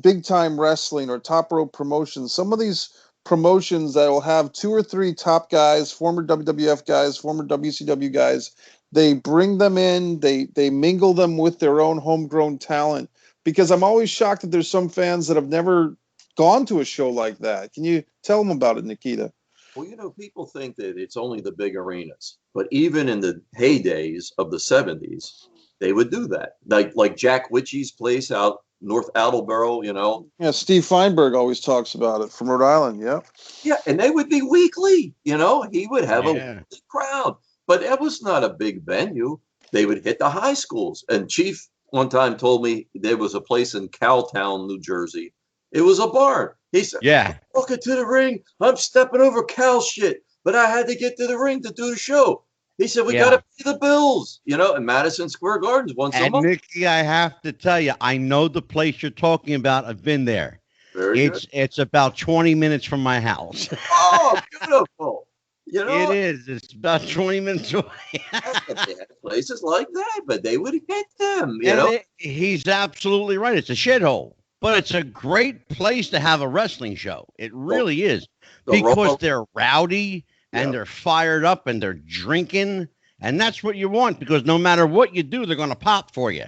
big time wrestling or top rope promotions? Some of these promotions that will have 2 or 3 top guys, former WWF guys, former WCW guys. They bring them in, they mingle them with their own homegrown talent. Because I'm always shocked that there's some fans that have never gone to a show like that. Can you tell them about it, Nikita? Well, people think that it's only the big arenas, but even in the heydays of the 70s, they would do that. Like Jack Witchy's place out North Attleboro, you know. Yeah, Steve Feinberg always talks about it from Rhode Island. Yeah. Yeah, and they would be weekly, you know. He would have a Yeah. weekly crowd, but that was not a big venue. They would hit the high schools. And Chief one time told me there was a place in Cowtown, New Jersey. It was a barn. He said, Yeah. "I'm walking to the ring. I'm stepping over cow shit, but I had to get to the ring to do the show." He said, "We Yeah. got to pay the bills, you know." In Madison Square Gardens once a And month. Nikki, I have to tell you, I know the place you're talking about. I've been there. Very good. It's about 20 minutes from my house. Oh, beautiful. You know, It is. It's about 20 minutes away. they had places like that, but they would hit them, you And know. he's absolutely right. It's a shithole, but it's a great place to have a wrestling show. It really is, because they're rowdy and they're fired up and they're drinking, and that's what you want, because no matter what you do, they're going to pop for you.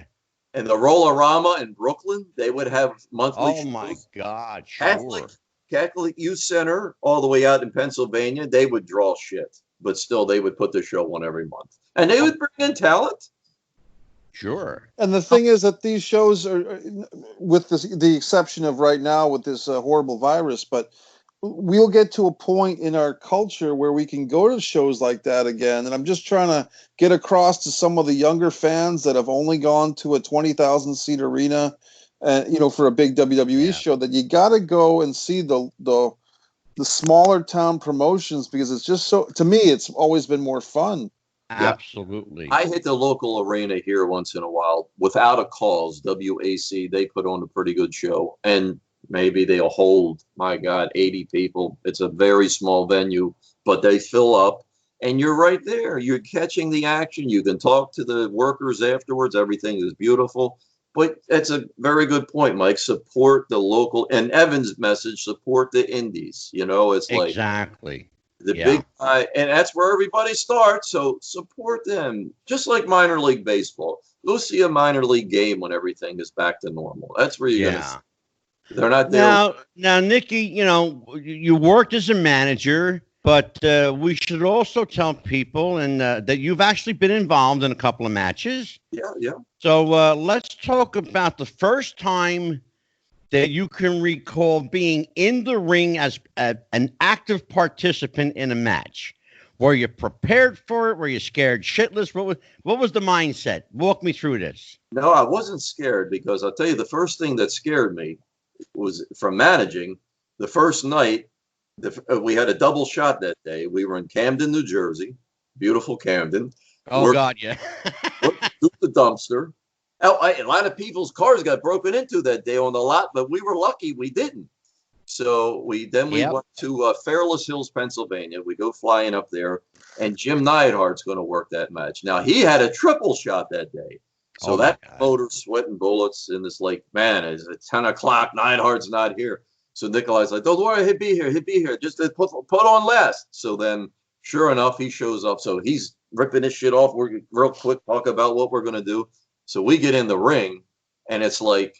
And the Roll-A-Rama in Brooklyn, they would have monthly Oh shows. my God, sure. Catholic Youth Center, all the way out in Pennsylvania, they would draw shit, but still they would put the show on every month, and they would bring in talent. Sure. And the thing is that these shows are, with this, the exception of right now with this horrible virus, but we'll get to a point in our culture where we can go to shows like that again. And I'm just trying to get across to some of the younger fans that have only gone to a 20,000 seat arena, for a big WWE show, that you got to go and see the smaller town promotions, because it's just so, to me, it's always been more fun. Absolutely. I hit the local arena here once in a while without a cause. WAC, they put on a pretty good show, and maybe they'll hold, my God, 80 people. It's a very small venue, but they fill up, and you're right there. You're catching the action. You can talk to the workers afterwards. Everything is beautiful. But that's a very good point, Mike. Support the local, and Evan's message, support the indies. You know, it's like exactly the big guy, and that's where everybody starts. So support them, just like minor league baseball. Go see a minor league game when everything is back to normal. That's where you're gonna. They're not there now, Nikki. You know, you worked as a manager, but we should also tell people that you've actually been involved in a couple of matches. Yeah. So let's talk about the first time that you can recall being in the ring as an active participant in a match. Were you prepared for it? Were you scared shitless? What was the mindset? Walk me through this. No, I wasn't scared, because I'll tell you, the first thing that scared me was from managing. The first night, we had a double shot that day. We were in Camden, New Jersey, beautiful Camden. Oh, God, yeah. Through the dumpster. A lot of people's cars got broken into that day on the lot, but we were lucky we didn't. So we went to Fairless Hills, Pennsylvania. We go flying up there, and Jim Neidhart's going to work that match. Now, he had a triple shot that day. So that motor sweating bullets, and it's like, man, it's at 10 o'clock. Neidhart's not here. So Nikolai's like, don't worry, he'll be here. Just put on last. So then, sure enough, he shows up. So he's ripping his shit off. We're real quick talk about what we're going to do. So we get in the ring, and it's like,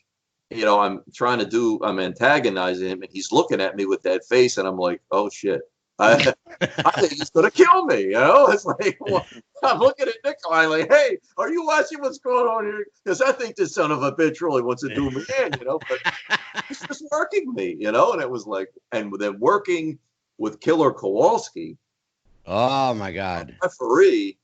I'm antagonizing him, and he's looking at me with that face, and I'm like, oh shit. I think he's going to kill me, It's like, well, I'm looking at Nikolai like, hey, are you watching what's going on here? Because I think this son of a bitch really wants to do me in, but he's just working me, and it was like, and then working with Killer Kowalski. Oh, my God. Referee,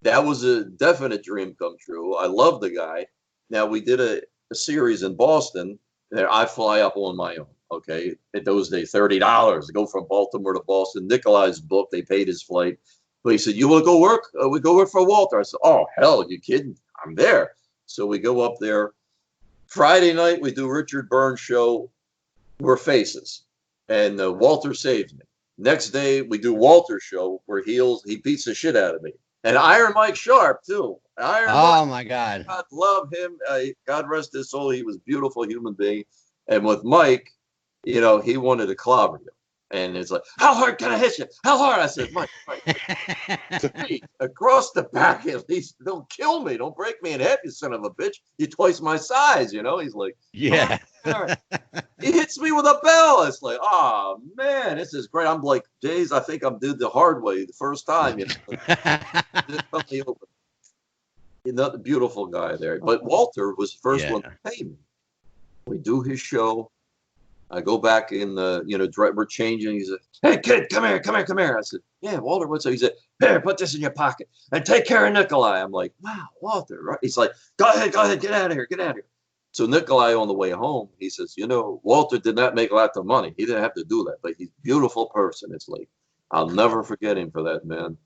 that was a definite dream come true. I love the guy. Now, we did a series in Boston, and I fly up on my own. Okay, at those days, $30 to go from Baltimore to Boston. Nikolai's book, they paid his flight. But he said, you want to go work? We go work for Walter. I said, oh, hell, you kidding? I'm there. So we go up there. Friday night, we do Richard Burns' show. We're faces. And Walter saves me. Next day, we do Walter's show. We're heels. He beats the shit out of me. And Iron Mike Sharp, too. My God. God love him. God rest his soul. He was a beautiful human being. And with Mike, he wanted to clobber you. And it's like, how hard can I hit you? How hard? I said, Mike. To me, across the back, at least. Don't kill me. Don't break me in half, you son of a bitch. You're twice my size, He's like, yeah. Oh, he hits me with a bell. It's like, oh, man, this is great. I'm like, Jays, I think I'm did the hard way the first time, Another beautiful guy there. But Walter was the first one to pay me. We do his show. I go back in the, we're changing. He said, "Hey, kid, come here, come here, come here." I said, "Yeah, Walter, what's up?" He said, "Here, put this in your pocket and take care of Nikolai." I'm like, "Wow, Walter." Right? He's like, go ahead, get out of here, get out of here. So Nikolai, on the way home, he says, "Walter did not make lots of money. He didn't have to do that, but he's a beautiful person." It's like, I'll never forget him for that, man.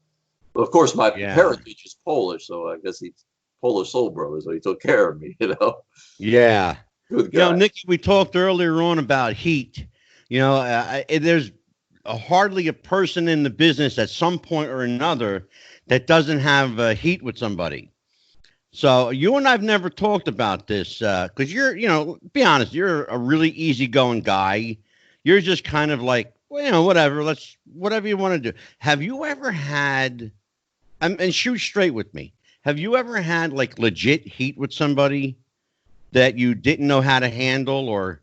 But of course, my heritage is Polish, so I guess he's Polish soul brother, so he took care of me, Yeah. Good guy. Nikki, we talked earlier on about heat. There's hardly a person in the business at some point or another that doesn't have heat with somebody. So you and I've never talked about this because be honest, you're a really easygoing guy. You're just kind of like, well, whatever, whatever you want to do. Have you ever had, and shoot straight with me, have you ever had like legit heat with somebody that you didn't know how to handle? Or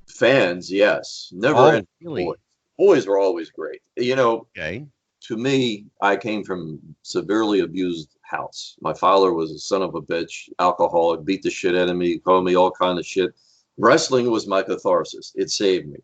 fans? Yes. Never. Really? Boys were always great. Okay. To me, I came from severely abused house. My father was a son of a bitch, alcoholic, beat the shit out of me, called me all kind of shit. Wrestling was my catharsis. It saved me.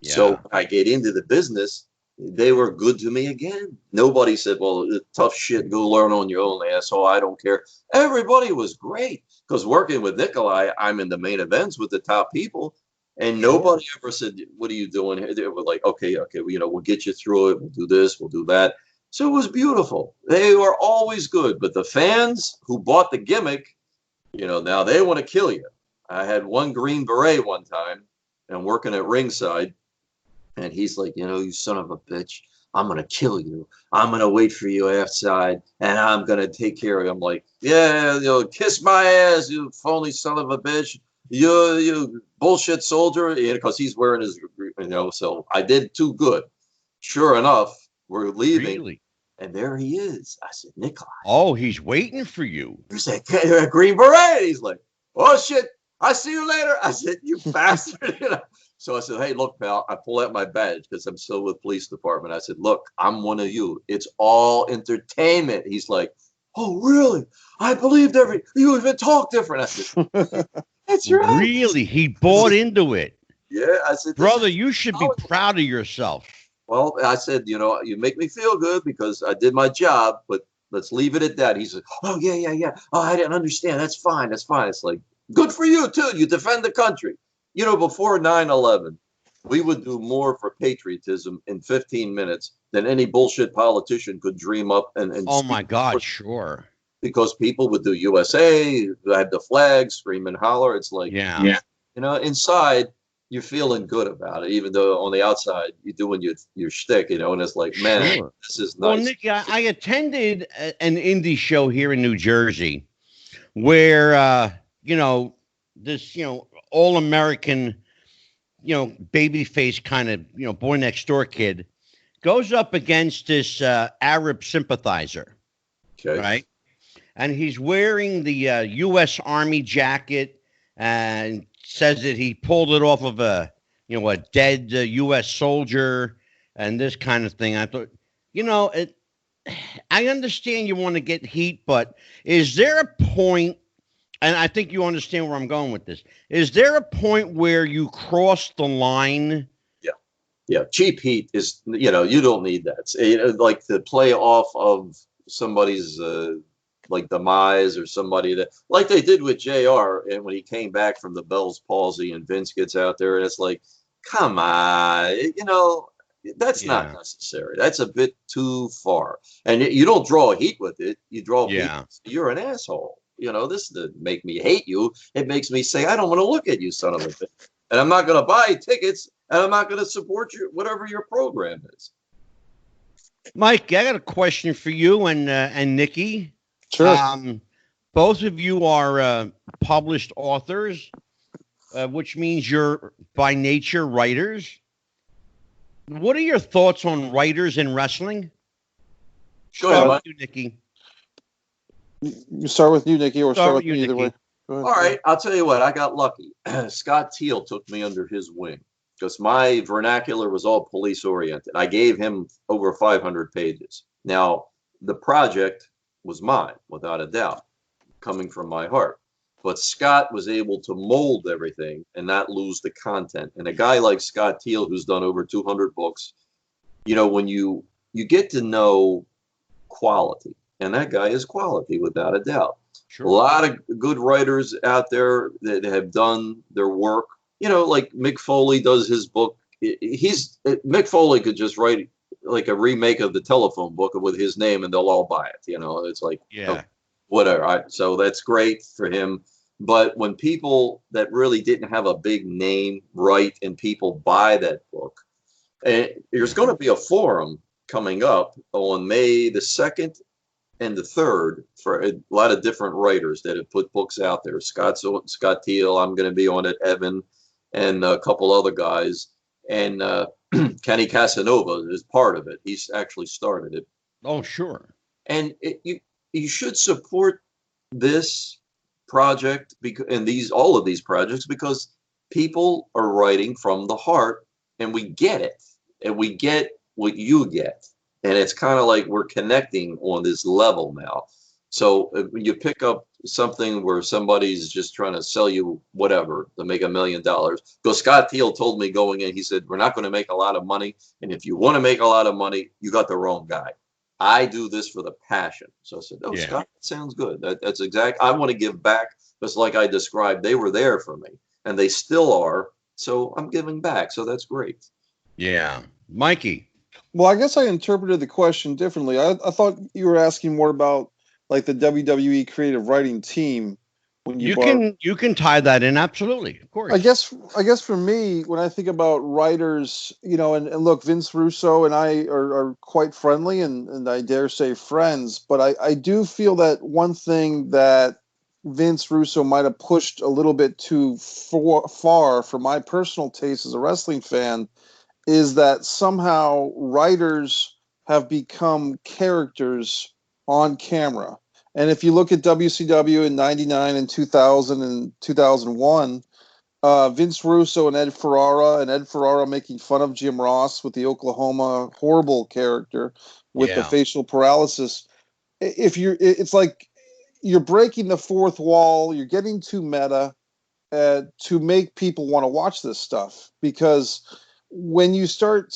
Yeah. So I get into the business. They were good to me again. Nobody said, "Well, tough shit, go learn on your own, asshole. I don't care." Everybody was great because working with Nikolai, I'm in the main events with the top people. And nobody ever said, "What are you doing here?" They were like, okay, we'll get you through it. We'll do this, we'll do that. So it was beautiful. They were always good. But the fans who bought the gimmick, now they want to kill you. I had one Green Beret one time and working at ringside. And he's like, "You son of a bitch, I'm going to kill you. I'm going to wait for you outside and I'm going to take care of you." I'm like, "Yeah, kiss my ass, you phony son of a bitch. You bullshit soldier," because he's wearing his, so I did too good. Sure enough, we're leaving. Really? And there he is. I said, "Nikolai." Oh, he's waiting for you. He said, "Green Beret." He's like, "Oh, shit. I see you later." I said, "You bastard." So I said, "Hey, look, pal." I pull out my badge because I'm still with police department. I said, "Look, I'm one of you. It's all entertainment." He's like, "Oh, really? I believed you even talk different." I said, "That's right." Really? He bought into it. Yeah. I said, "Brother, you should be proud of yourself." Well, I said, "You make me feel good because I did my job, but let's leave it at that." He said, "Oh, yeah. Oh, I didn't understand. That's fine. That's fine." It's like, good for you, too. You defend the country. Before 9/11, we would do more for patriotism in 15 minutes than any bullshit politician could dream up. And Oh, my God, sure. Because people would do USA, had the flag, scream and holler. It's like, inside, you're feeling good about it, even though on the outside, you're doing your shtick, and it's like, man, Sure. this is nice. Well, Nick, I attended an indie show here in New Jersey where, this, all-American, babyface kind of, boy next door kid goes up against this Arab sympathizer. Okay. Right? And he's wearing the U.S. Army jacket and says that he pulled it off of a dead U.S. soldier and this kind of thing. I thought, I understand you want to get heat, but is there a point, and I think you understand where I'm going with this, is there a point where you cross the line? Yeah. Cheap heat is, you don't need that. Like the play off of somebody's like demise or somebody that, like they did with JR, and when he came back from the Bell's palsy and Vince gets out there and it's like, come on, that's not necessary. That's a bit too far. And you don't draw heat with it. You draw heat. You're an asshole. This doesn't make me hate you. It makes me say, I don't want to look at you, son of a bitch. And I'm not going to buy tickets and I'm not going to support you, whatever your program is. Mike, I got a question for you and Nikki. Sure. Both of you are published authors, which means you're by nature writers. What are your thoughts on writers in wrestling? Go ahead, you, Nikki. You start with you, Nikki, or start with you, me either Nikki. way. Go ahead. All right, I'll tell you what. I got lucky. Scott Teal took me under his wing because my vernacular was all police oriented. I gave him over 500 pages. Now, the project was mine, without a doubt, coming from my heart. but Scott was able to mold everything and not lose the content. And a guy like Scott Teal, who's done over 200 books, when you get to know quality, and that guy is quality without a doubt. Sure. A lot of good writers out there that have done their work. Like Mick Foley does his book. Mick Foley could just write like a remake of the telephone book with his name, and they'll all buy it. It's like, whatever. So that's great for him. But when people that really didn't have a big name write and people buy that book, and there's going to be a forum coming up on May the 2nd and the 3rd for a lot of different writers that have put books out there. Scott Teal, I'm going to be on it, Evan, and a couple other guys. And Kenny Casanova is part of it. He's actually started it. Oh, sure. And you should support this project and all of these projects, because people are writing from the heart, and we get it, and we get what you get, and it's kind of like we're connecting on this level now. So when you pick up something where somebody's just trying to sell you whatever to make $1 million, because Scott Teal told me going in, he said, we're not going to make a lot of money, and if you want to make a lot of money, you got the wrong guy. I do this for the passion. So I said, Scott, that sounds good. That's exact. I want to give back, just like I described. They were there for me, and they still are. So I'm giving back. So that's great. Yeah. Mikey. Well, I guess I interpreted the question differently. I thought you were asking more about like the WWE creative writing team. When you can tie that in, absolutely, of course. I guess for me, when I think about writers, and look, Vince Russo and I are quite friendly, and I dare say friends. But I do feel that one thing that Vince Russo might have pushed a little bit too far for my personal taste as a wrestling fan is that somehow writers have become characters on camera. And if you look at WCW in 99 and 2000 and 2001, Vince Russo and Ed Ferrara making fun of Jim Ross with the Oklahoma horrible character with the facial paralysis. It's like you're breaking the fourth wall. You're getting too meta to make people want to watch this stuff, because when you start,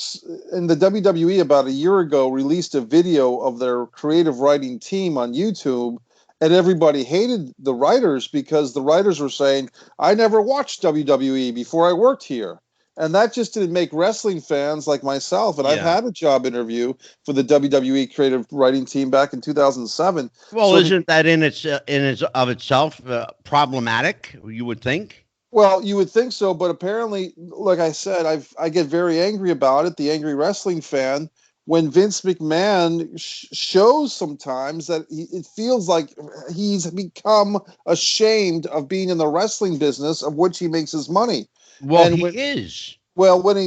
and the WWE about a year ago released a video of their creative writing team on YouTube, and everybody hated the writers because the writers were saying, I never watched WWE before I worked here. And that just didn't make wrestling fans like myself. And I've had a job interview for the WWE creative writing team back in 2007. Well, so isn't that in itself problematic, you would think? Well, you would think so, but apparently, like I said, I get very angry about it, the angry wrestling fan, when Vince McMahon shows sometimes that it feels like he's become ashamed of being in the wrestling business of which he makes his money. Well, he is. Well, when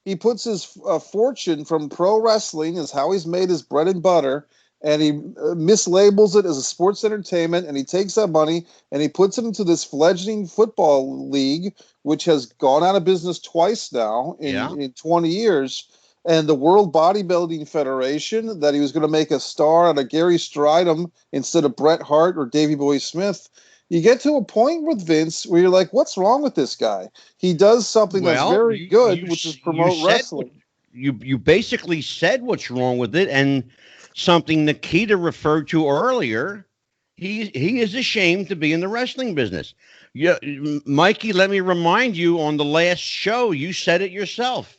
he puts his fortune from pro wrestling is how he's made his bread and butter, and he mislabels it as a sports entertainment, and he takes that money and he puts it into this fledgling football league, which has gone out of business twice now in 20 years, and the World Bodybuilding Federation, that he was going to make a star out of Gary Stridham instead of Bret Hart or Davey Boy Smith. You get to a point with Vince where you're like, what's wrong with this guy? He does something that's very good, which is promote wrestling. You basically said what's wrong with it, and something Nikita referred to earlier. He is ashamed to be in the wrestling business. Yeah, Mikey, let me remind you, on the last show, you said it yourself.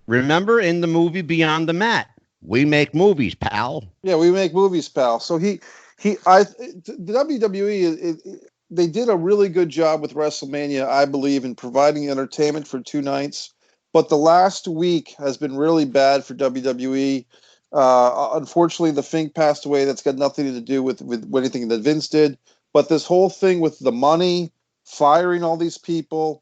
Remember in the movie Beyond the Mat, we make movies, pal. Yeah, we make movies, pal. So the WWE, they did a really good job with WrestleMania, I believe, in providing entertainment for 2 nights. But the last week has been really bad for WWE. Unfortunately, the Fink passed away. That's got nothing to do with anything that Vince did. But this whole thing with the money, firing all these people,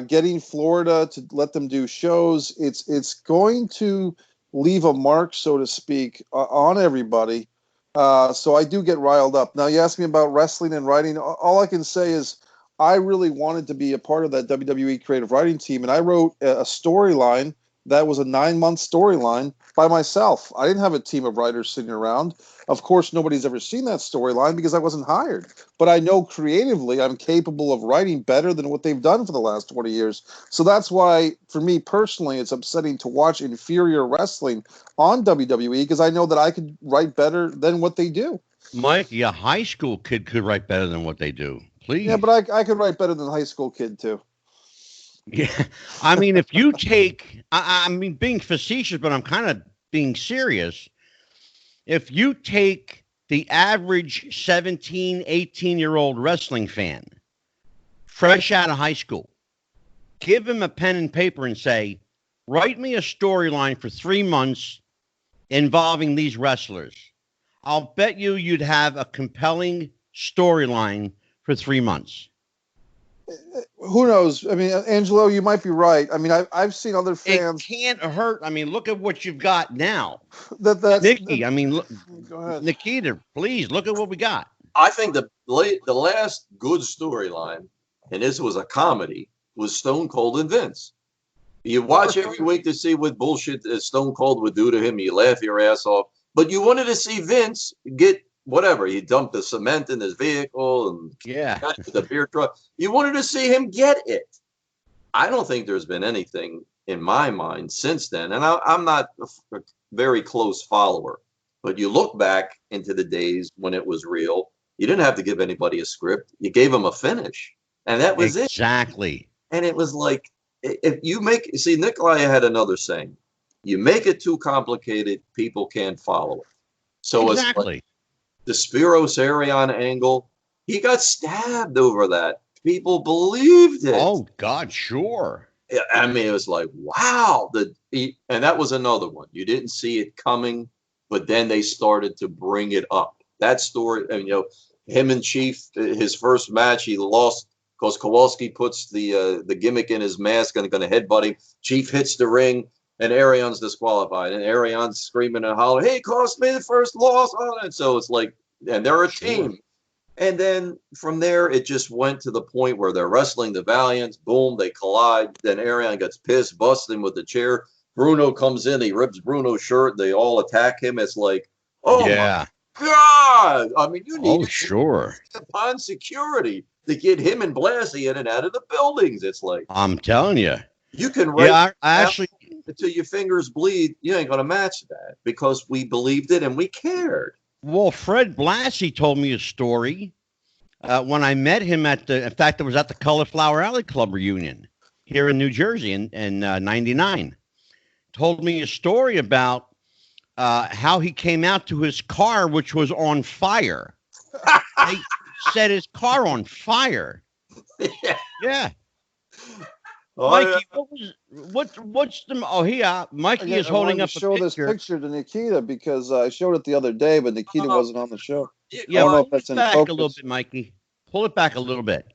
getting Florida to let them do shows, it's going to leave a mark, so to speak, on everybody. So I do get riled up. Now, you asked me about wrestling and writing. All I can say is I really wanted to be a part of that WWE creative writing team, and I wrote a storyline that was a 9-month storyline by myself. I didn't have a team of writers sitting around. Of course, nobody's ever seen that storyline because I wasn't hired. But I know creatively I'm capable of writing better than what they've done for the last 20 years. So that's why, for me personally, it's upsetting to watch inferior wrestling on WWE because I know that I could write better than what they do. Mike, a high school kid could write better than what they do. Please. Yeah, but I could write better than a high school kid, too. Yeah. I mean, if you take, I mean, being facetious, but I'm kind of being serious. If you take the average 17, 18-year-old wrestling fan, fresh out of high school, give him a pen and paper and say, write me a storyline for 3 months involving these wrestlers. I'll bet you'd have a compelling storyline for 3 months. Who knows? I mean, Angelo, you might be right. I mean, I've seen other fans. It can't hurt. I mean, look at what you've got now. Nikki, I mean, look, go ahead. Nikita, please look at what we got. I think the last good storyline, and this was a comedy, was Stone Cold and Vince. You watch every week to see what bullshit Stone Cold would do to him. You laugh your ass off. But you wanted to see Vince get whatever. He dumped the cement in his vehicle and got to the beer truck. You wanted to see him get it. I don't think there's been anything in my mind since then. And I'm not a very close follower. But you look back into the days when it was real. You didn't have to give anybody a script. You gave them a finish. And that was it. Exactly. And it was like, if you see, Nikolai had another saying, you make it too complicated, people can't follow it. So exactly. It's like the Spiros Arion angle, he got stabbed over that. People believed it. Oh, God, sure. I mean, it was like, wow. And that was another one. You didn't see it coming, but then they started to bring it up. That story, I mean, him and Chief, his first match, he lost because Kowalski puts the gimmick in his mask and going to headbutt him. Chief hits the ring, and Arion's disqualified. And Arion's screaming and hollering, "Hey, cost me the first loss!" And so it's like, and they're a team. And then from there, it just went to the point where they're wrestling the Valiants. Boom, they collide. Then Arion gets pissed, busts him with the chair. Bruno comes in, he rips Bruno's shirt. They all attack him. It's like, oh my God! I mean, you need upon security to get him and Blassie in and out of the buildings. It's like, I'm telling you, you can write I actually until your fingers bleed. You ain't gonna match that because we believed it and we cared. Well, Fred Blassie told me a story when I met him in fact, it was at the Cauliflower Alley Club reunion here in New Jersey in 99. Told me a story about how he came out to his car, which was on fire. They set his car on fire. Yeah. Oh, Mikey, what's the? Oh, Mikey is holding up a picture. Show this picture to Nikita because I showed it the other day, but Nikita wasn't on the show. Yeah, I don't know if that's in focus. Back a little bit, Mikey. Pull it back a little bit.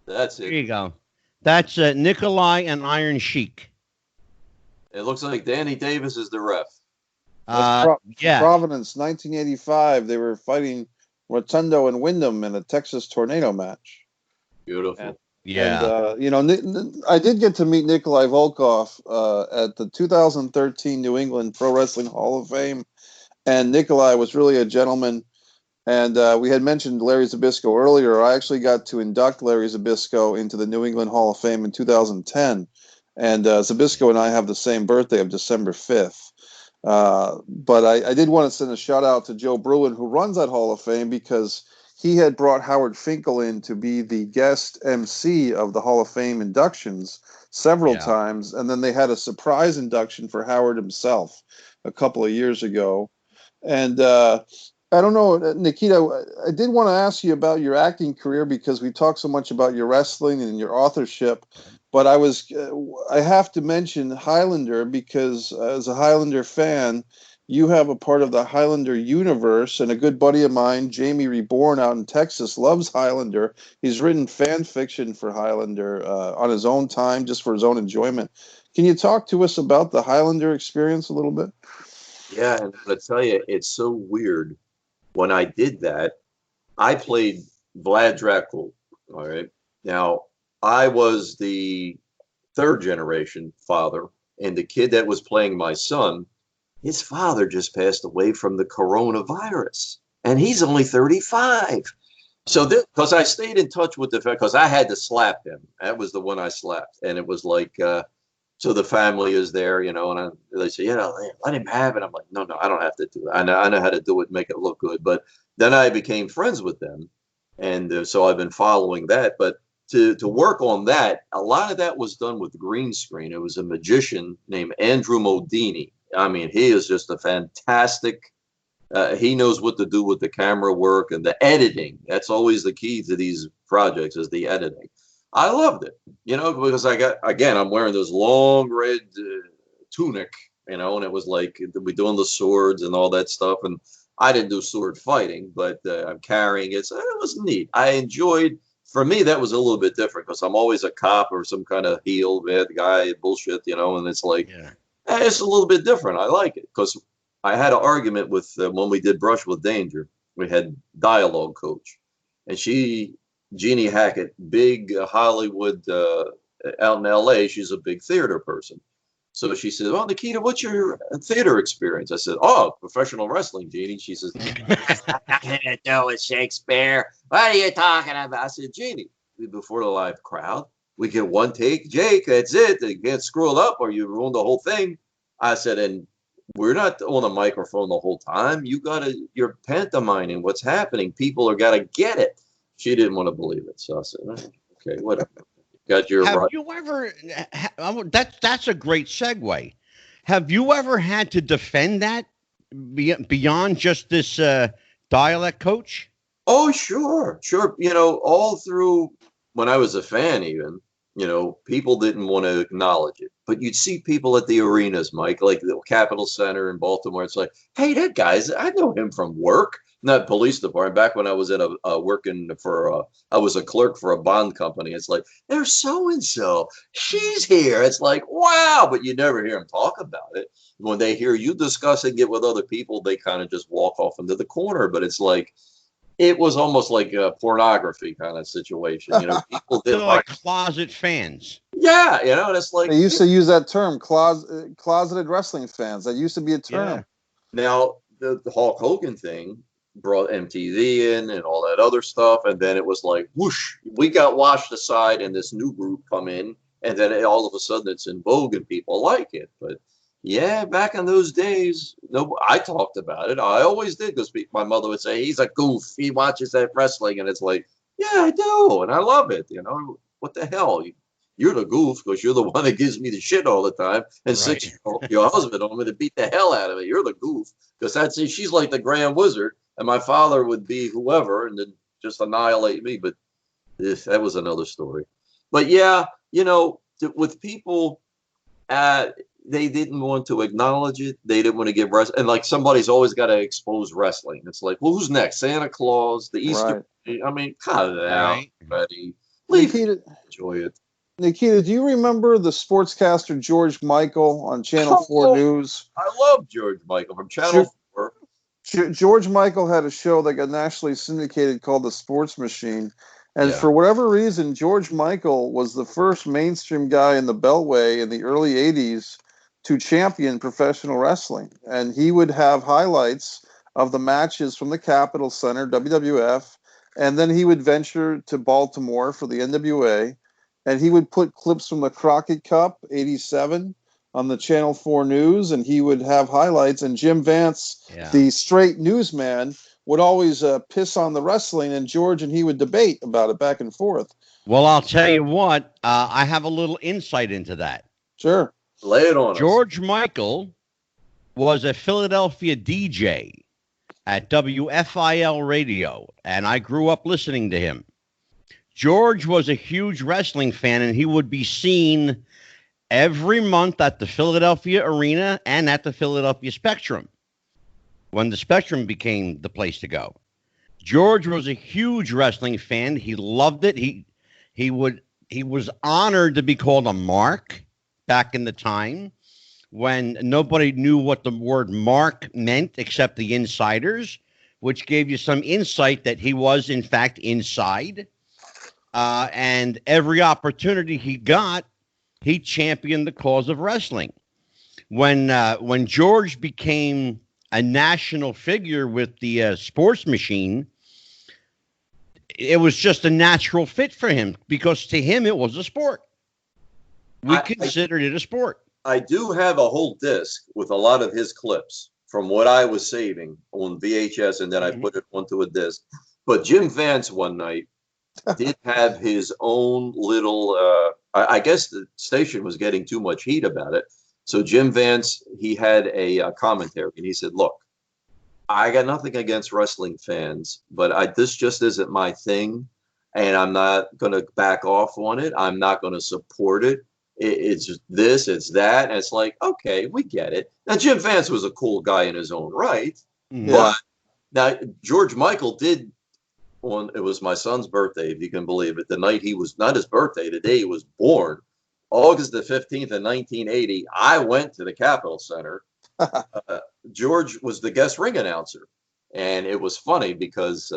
That's it. There you go. That's Nikolai and Iron Sheik. It looks like Danny Davis is the ref. Providence, 1985. They were fighting Rotundo and Wyndham in a Texas tornado match. Beautiful. And, I did get to meet Nikolai Volkoff at the 2013 New England Pro Wrestling Hall of Fame. And Nikolai was really a gentleman. And we had mentioned Larry Zbyszko earlier. I actually got to induct Larry Zbyszko into the New England Hall of Fame in 2010. And Zbyszko and I have the same birthday of December 5th. But I did want to send a shout out to Joe Bruin, who runs that Hall of Fame, because he had brought Howard Finkel in to be the guest MC of the Hall of Fame inductions several times. And then they had a surprise induction for Howard himself a couple of years ago. And I don't know, Nikita, I did want to ask you about your acting career because we talked so much about your wrestling and your authorship. But I have to mention Highlander because as a Highlander fan, you have a part of the Highlander universe, and a good buddy of mine, Jamie Reborn out in Texas, loves Highlander. He's written fan fiction for Highlander on his own time, just for his own enjoyment. Can you talk to us about the Highlander experience a little bit? Yeah, and I tell you, it's so weird. When I did that, I played Vlad Dracul. All right. Now, I was the third generation father. And the kid that was playing my son, his father just passed away from the coronavirus, and he's only 35. So because I stayed in touch with the fact, because I had to slap him. That was the one I slapped. And it was like, so the family is there, you know, and they say, let him have it. I'm like, no, I don't have to do it. I know how to do it, make it look good. But then I became friends with them. And so I've been following that. But to work on that, a lot of that was done with green screen. It was a magician named Andrew Modini. I mean, he is just a fantastic. He knows what to do with the camera work and the editing. That's always the key to these projects, is the editing. I loved it, you know, because I'm wearing this long red tunic, you know, and it was like we're doing the swords and all that stuff. And I didn't do sword fighting, but I'm carrying it. So it was neat. I enjoyed. For me, that was a little bit different because I'm always a cop or some kind of heel bad guy bullshit, you know, and it's like, it's a little bit different. I like it because I had an argument with when we did Brush with Danger. We had dialogue coach, and Jeannie Hackett, big Hollywood out in LA. She's a big theater person. So she said, "Oh, Nikita, what's your theater experience?" I said, "Oh, professional wrestling, Jeannie." She says, "Nothing to do with Shakespeare. What are you talking about?" I said, "Jeannie, before the live crowd, we get one take. Jake, that's it. You can't screw it up or you ruin the whole thing." I said, "And we're not on a microphone the whole time. You're pantomiming what's happening. People are got to get it." She didn't want to believe it. So I said, "Okay, whatever." Got your Have you ever? That's a great segue. Have you ever had to defend that beyond just this dialect coach? Oh, sure. You know, all through when I was a fan, even, you know, people didn't want to acknowledge it. But you'd see people at the arenas, Mike, like the Capitol Center in Baltimore. It's like, hey, that guy's, I know him from work, not police department. Back when I was in I was a clerk for a bond company. It's like, there's so and so, she's here. It's like, wow, but you never hear them talk about it. When they hear you discussing it with other people, they kind of just walk off into the corner. But it's like, it was almost like a pornography kind of situation. You know, people did like closet fans. Yeah, you know, and it's like they used to use that term, closeted wrestling fans. That used to be a term. Yeah. Now the Hulk Hogan thing brought MTV in and all that other stuff, and then it was like whoosh, we got washed aside, and this new group come in, and then all of a sudden it's in vogue and people like it. But yeah, back in those days, no, I talked about it. I always did because my mother would say he's a goof. He watches that wrestling, and it's like, yeah, I do, and I love it. You know, what the hell? You're the goof because you're the one that gives me the shit all the time and sits your husband on me to beat the hell out of it. You're the goof because she's like the Grand Wizard, and my father would be whoever and then just annihilate me. But that was another story. But yeah, you know, with people, they didn't want to acknowledge it. They didn't want to give wrestling. And like somebody's always got to expose wrestling. It's like, well, who's next? Santa Claus, the Easter. Right. I mean, cut it out, buddy. Enjoy it. Nikita, do you remember the sportscaster George Michael on Channel 4 News? I love George Michael from Channel 4. George Michael had a show that got nationally syndicated called The Sports Machine. And for whatever reason, George Michael was the first mainstream guy in the Beltway in the early 80s to champion professional wrestling. And he would have highlights of the matches from the Capitol Center, WWF, and then he would venture to Baltimore for the NWA. And he would put clips from the Crockett Cup, 87, on the Channel 4 News, and he would have highlights. And Jim Vance, the straight newsman, would always piss on the wrestling, and George and he would debate about it back and forth. Well, I'll tell you what, I have a little insight into that. Sure. Lay it on us. George Michael was a Philadelphia DJ at WFIL radio, and I grew up listening to him. George was a huge wrestling fan, and he would be seen every month at the Philadelphia Arena and at the Philadelphia Spectrum when the Spectrum became the place to go. George was a huge wrestling fan. He loved it. He was honored to be called a mark back in the time when nobody knew what the word mark meant except the insiders, which gave you some insight that he was, in fact, inside. And every opportunity he got, he championed the cause of wrestling. When George became a national figure with the sports machine, it was just a natural fit for him because to him it was a sport. We considered it a sport. I do have a whole disc with a lot of his clips from what I was saving on VHS, and then I put it onto a disc. But Jim Vance one night did have his own little, I guess the station was getting too much heat about it. So Jim Vance, he had a commentary, and he said, look, I got nothing against wrestling fans, but this just isn't my thing, and I'm not going to back off on it. I'm not going to support it. It's this, it's that. And it's like, okay, we get it. Now, Jim Vance was a cool guy in his own right. Yeah. But now George Michael did, it was my son's birthday, if you can believe it, the night he was, not his birthday, the day he was born, August the 15th of 1980, I went to the Capitol Center. George was the guest ring announcer. And it was funny because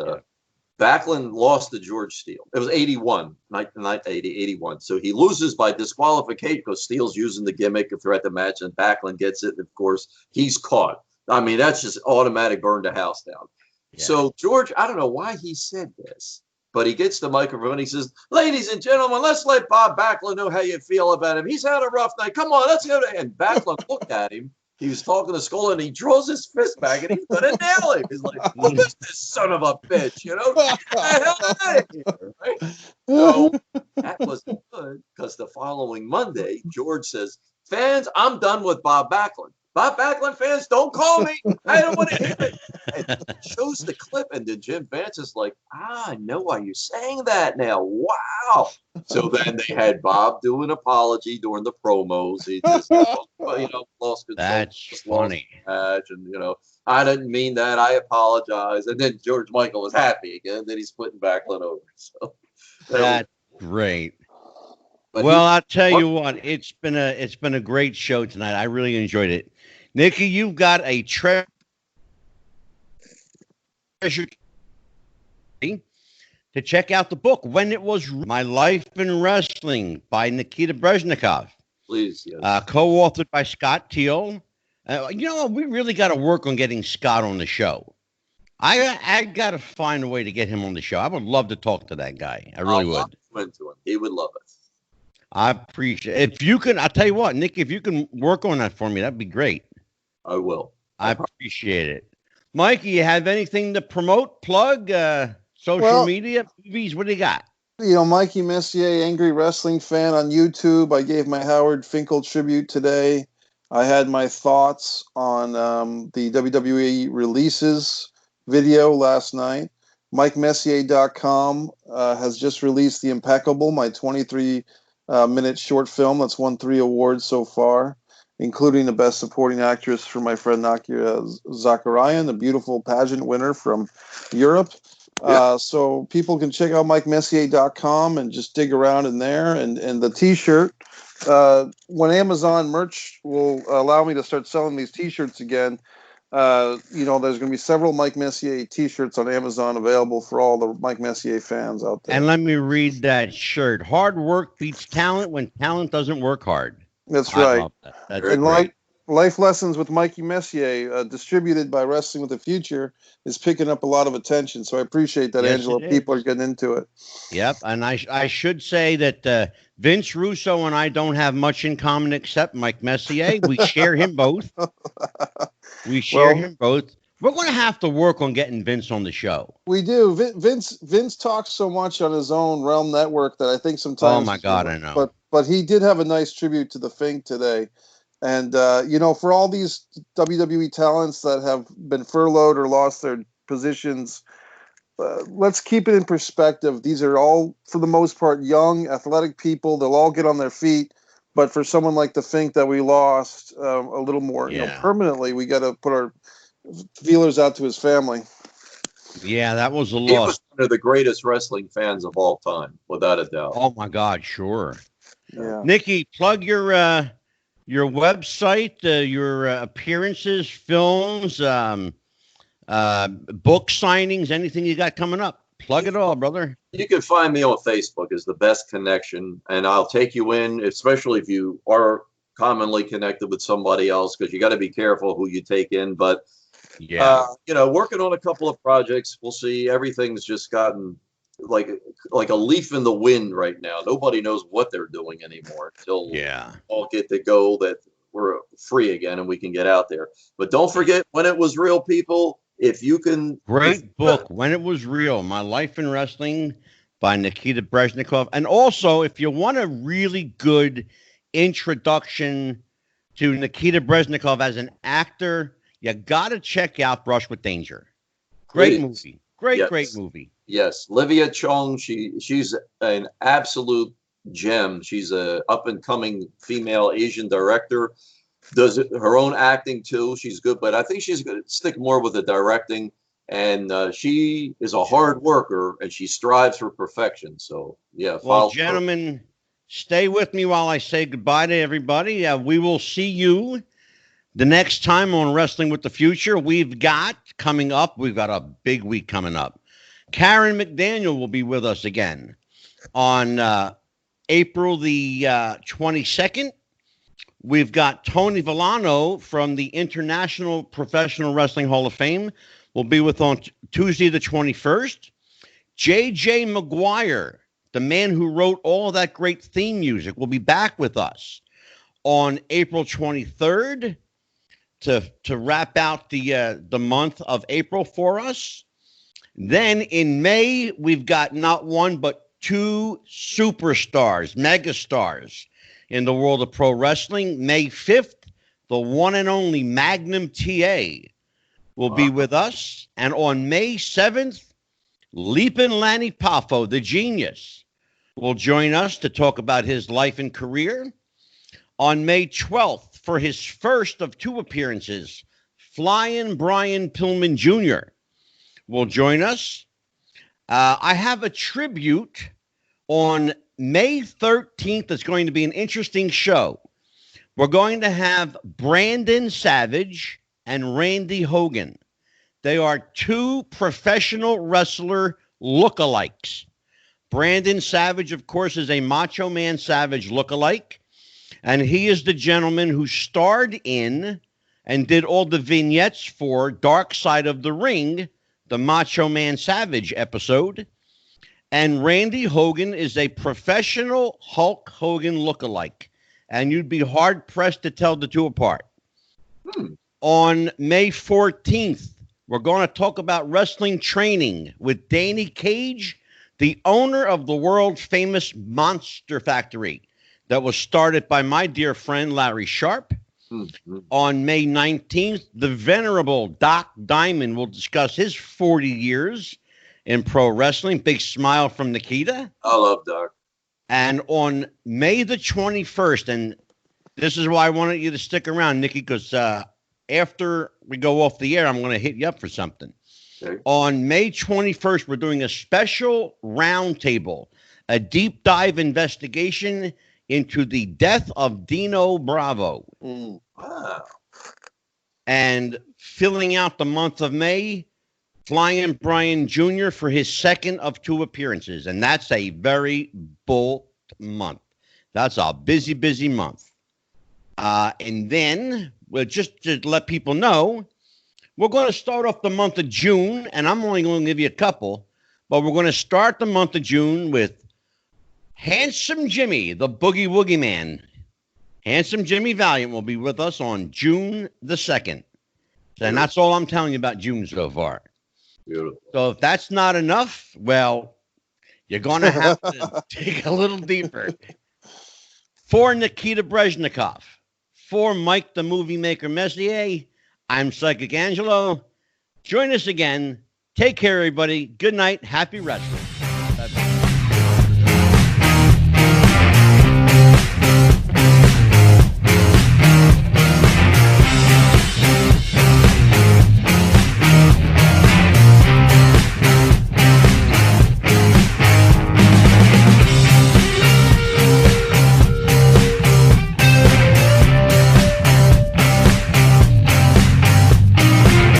Backlund lost to George Steele. It was 81, 81. So he loses by disqualification because Steele's using the gimmick to threat the match, and Backlund gets it. And of course, he's caught. I mean, that's just automatic burn the house down. Yeah. So George, I don't know why he said this, but he gets the microphone. He says, ladies and gentlemen, let's let Bob Backlund know how you feel about him. He's had a rough night. Come on, let's go to. And Backlund looked at him. He was talking to Skull, and he draws his fist back, and he's going to nail him. He's like, "Who is this son of a bitch?" You know, get the hell out of here, right? So that wasn't good because the following Monday, George says, "Fans, I'm done with Bob Backlund. Bob Backlund fans, don't call me. I don't want to hear it." And shows the clip, and then Jim Vance is like, I know why you're saying that now. Wow. So then they had Bob do an apology during the promos. He just, lost control. That's funny. Match, and, I didn't mean that. I apologize. And then George Michael was happy again. Then he's putting Backlund over. So that's great. But I'll tell you what, it's been a great show tonight. I really enjoyed it. Nikki, you've got a treasure to check out the book, When It Was My Life in Wrestling by Nikita Breznikov. Please, yes. Co-authored by Scott Teal. We really got to work on getting Scott on the show. I got to find a way to get him on the show. I would love to talk to that guy. I really would. To him. He would love it. I appreciate it. If you can, I'll tell you what, Nick, if you can work on that for me, that'd be great. I will. I appreciate it. Mike, you have anything to promote, plug, social media, movies? What do you got? Mikey Messier, Angry Wrestling Fan on YouTube. I gave my Howard Finkel tribute today. I had my thoughts on the WWE releases video last night. MikeMessier.com has just released The Impeccable, my 23-minute short film that's won 3 awards so far, including the Best Supporting Actress for my friend Nakia Zakarian, the beautiful pageant winner from Europe. Yep. So people can check out MikeMessier.com and just dig around in there. And the T-shirt, when Amazon merch will allow me to start selling these T-shirts again, there's going to be several Mike Messier T-shirts on Amazon available for all the Mike Messier fans out there. And let me read that shirt. Hard work beats talent when talent doesn't work hard. That's right. That's and Life Lessons with Mikey Messier, distributed by Wrestling with the Future, is picking up a lot of attention. So I appreciate that, yes, Angela. People are getting into it. Yep. And I should say that Vince Russo and I don't have much in common except Mike Messier. We share him both. Him both. We're going to have to work on getting Vince on the show. We do. Vince talks so much on his own Realm Network that I think sometimes. Oh my God, I know. But he did have a nice tribute to the Fink today. And, for all these WWE talents that have been furloughed or lost their positions, let's keep it in perspective. These are all, for the most part, young, athletic people. They'll all get on their feet. But for someone like the Fink that we lost a little more permanently, we got to put our feelers out to his family. Yeah, that was a loss. He was one of the greatest wrestling fans of all time, without a doubt. Oh, my God, sure. Yeah. Nikki, plug your website, your appearances, films, book signings, anything you got coming up. Plug it all, brother. You can find me on Facebook is the best connection, and I'll take you in, especially if you are commonly connected with somebody else, because you got to be careful who you take in. But Yeah. working on a couple of projects. We'll see. Everything's just gotten like a leaf in the wind right now. Nobody knows what they're doing anymore until we all get to go that we're free again and we can get out there. But don't forget When It Was Real, people. If you can, Great book, When It Was Real, My Life in Wrestling by Nikita Breznikov. And also, if you want a really good introduction to Nikita Breznikov as an actor, you got to check out Brush with Danger. Great movie. Great movie. Yes. Livia Chong, she's an absolute gem. She's a up-and-coming female Asian director. Does her own acting, too. She's good, but I think she's going to stick more with the directing. And she is a hard worker, and she strives for perfection. So, yeah. Well, gentlemen, stay with me while I say goodbye to everybody. We will see you the next time on Wrestling with the Future. We've got a big week coming up. Karen McDaniel will be with us again on April the 22nd. We've got Tony Villano from the International Professional Wrestling Hall of Fame will be with on Tuesday the 21st. J.J. Maguire, the man who wrote all of that great theme music, will be back with us on April 23rd to wrap out the month of April for us. Then in May, we've got not one but two superstars, megastars in the world of pro wrestling. May 5th, the one and only Magnum TA will be with us. And on May 7th, Leapin' Lanny Poffo, the genius, will join us to talk about his life and career. On May 12th, for his first of two appearances, Flying Brian Pillman Jr. will join us. I have a tribute on May 13th. It's going to be an interesting show. We're going to have Brandon Savage and Randy Hogan. They are two professional wrestler lookalikes. Brandon Savage, of course, is a Macho Man Savage lookalike, and he is the gentleman who starred in and did all the vignettes for Dark Side of the Ring, the Macho Man Savage episode. And Randy Hogan is a professional Hulk Hogan lookalike, and you'd be hard-pressed to tell the two apart. On May 14th, we're going to talk about wrestling training with Danny Cage, the owner of the world-famous Monster Factory that was started by my dear friend Larry Sharp. On May 19th, the venerable Doc Diamond will discuss his 40 years in pro wrestling. Big smile from Nikita. I love Doc. And on May the 21st, and this is why I wanted you to stick around, Nikki, because after we go off the air, I'm going to hit you up for something. Okay. On May 21st, we're doing a special roundtable, a deep dive investigation into the death of Dino Bravo. Wow. And filling out the month of May, Flying Brian Jr. for his second of two appearances. And that's a very bold month. That's a busy, busy month. And then, well, just to let people know, we're going to start off the month of June, and I'm only going to give you a couple, but we're going to start the month of June with Handsome Jimmy, the Boogie Woogie Man. Handsome Jimmy Valiant will be with us on June the 2nd. And that's all I'm telling you about June so far. Beautiful. So if that's not enough, well, you're going to have to dig a little deeper. For Nikita Breznikov, for Mike the Movie Maker Messier, I'm Psychic Angelo. Join us again. Take care, everybody. Good night. Happy wrestling. Bye-bye.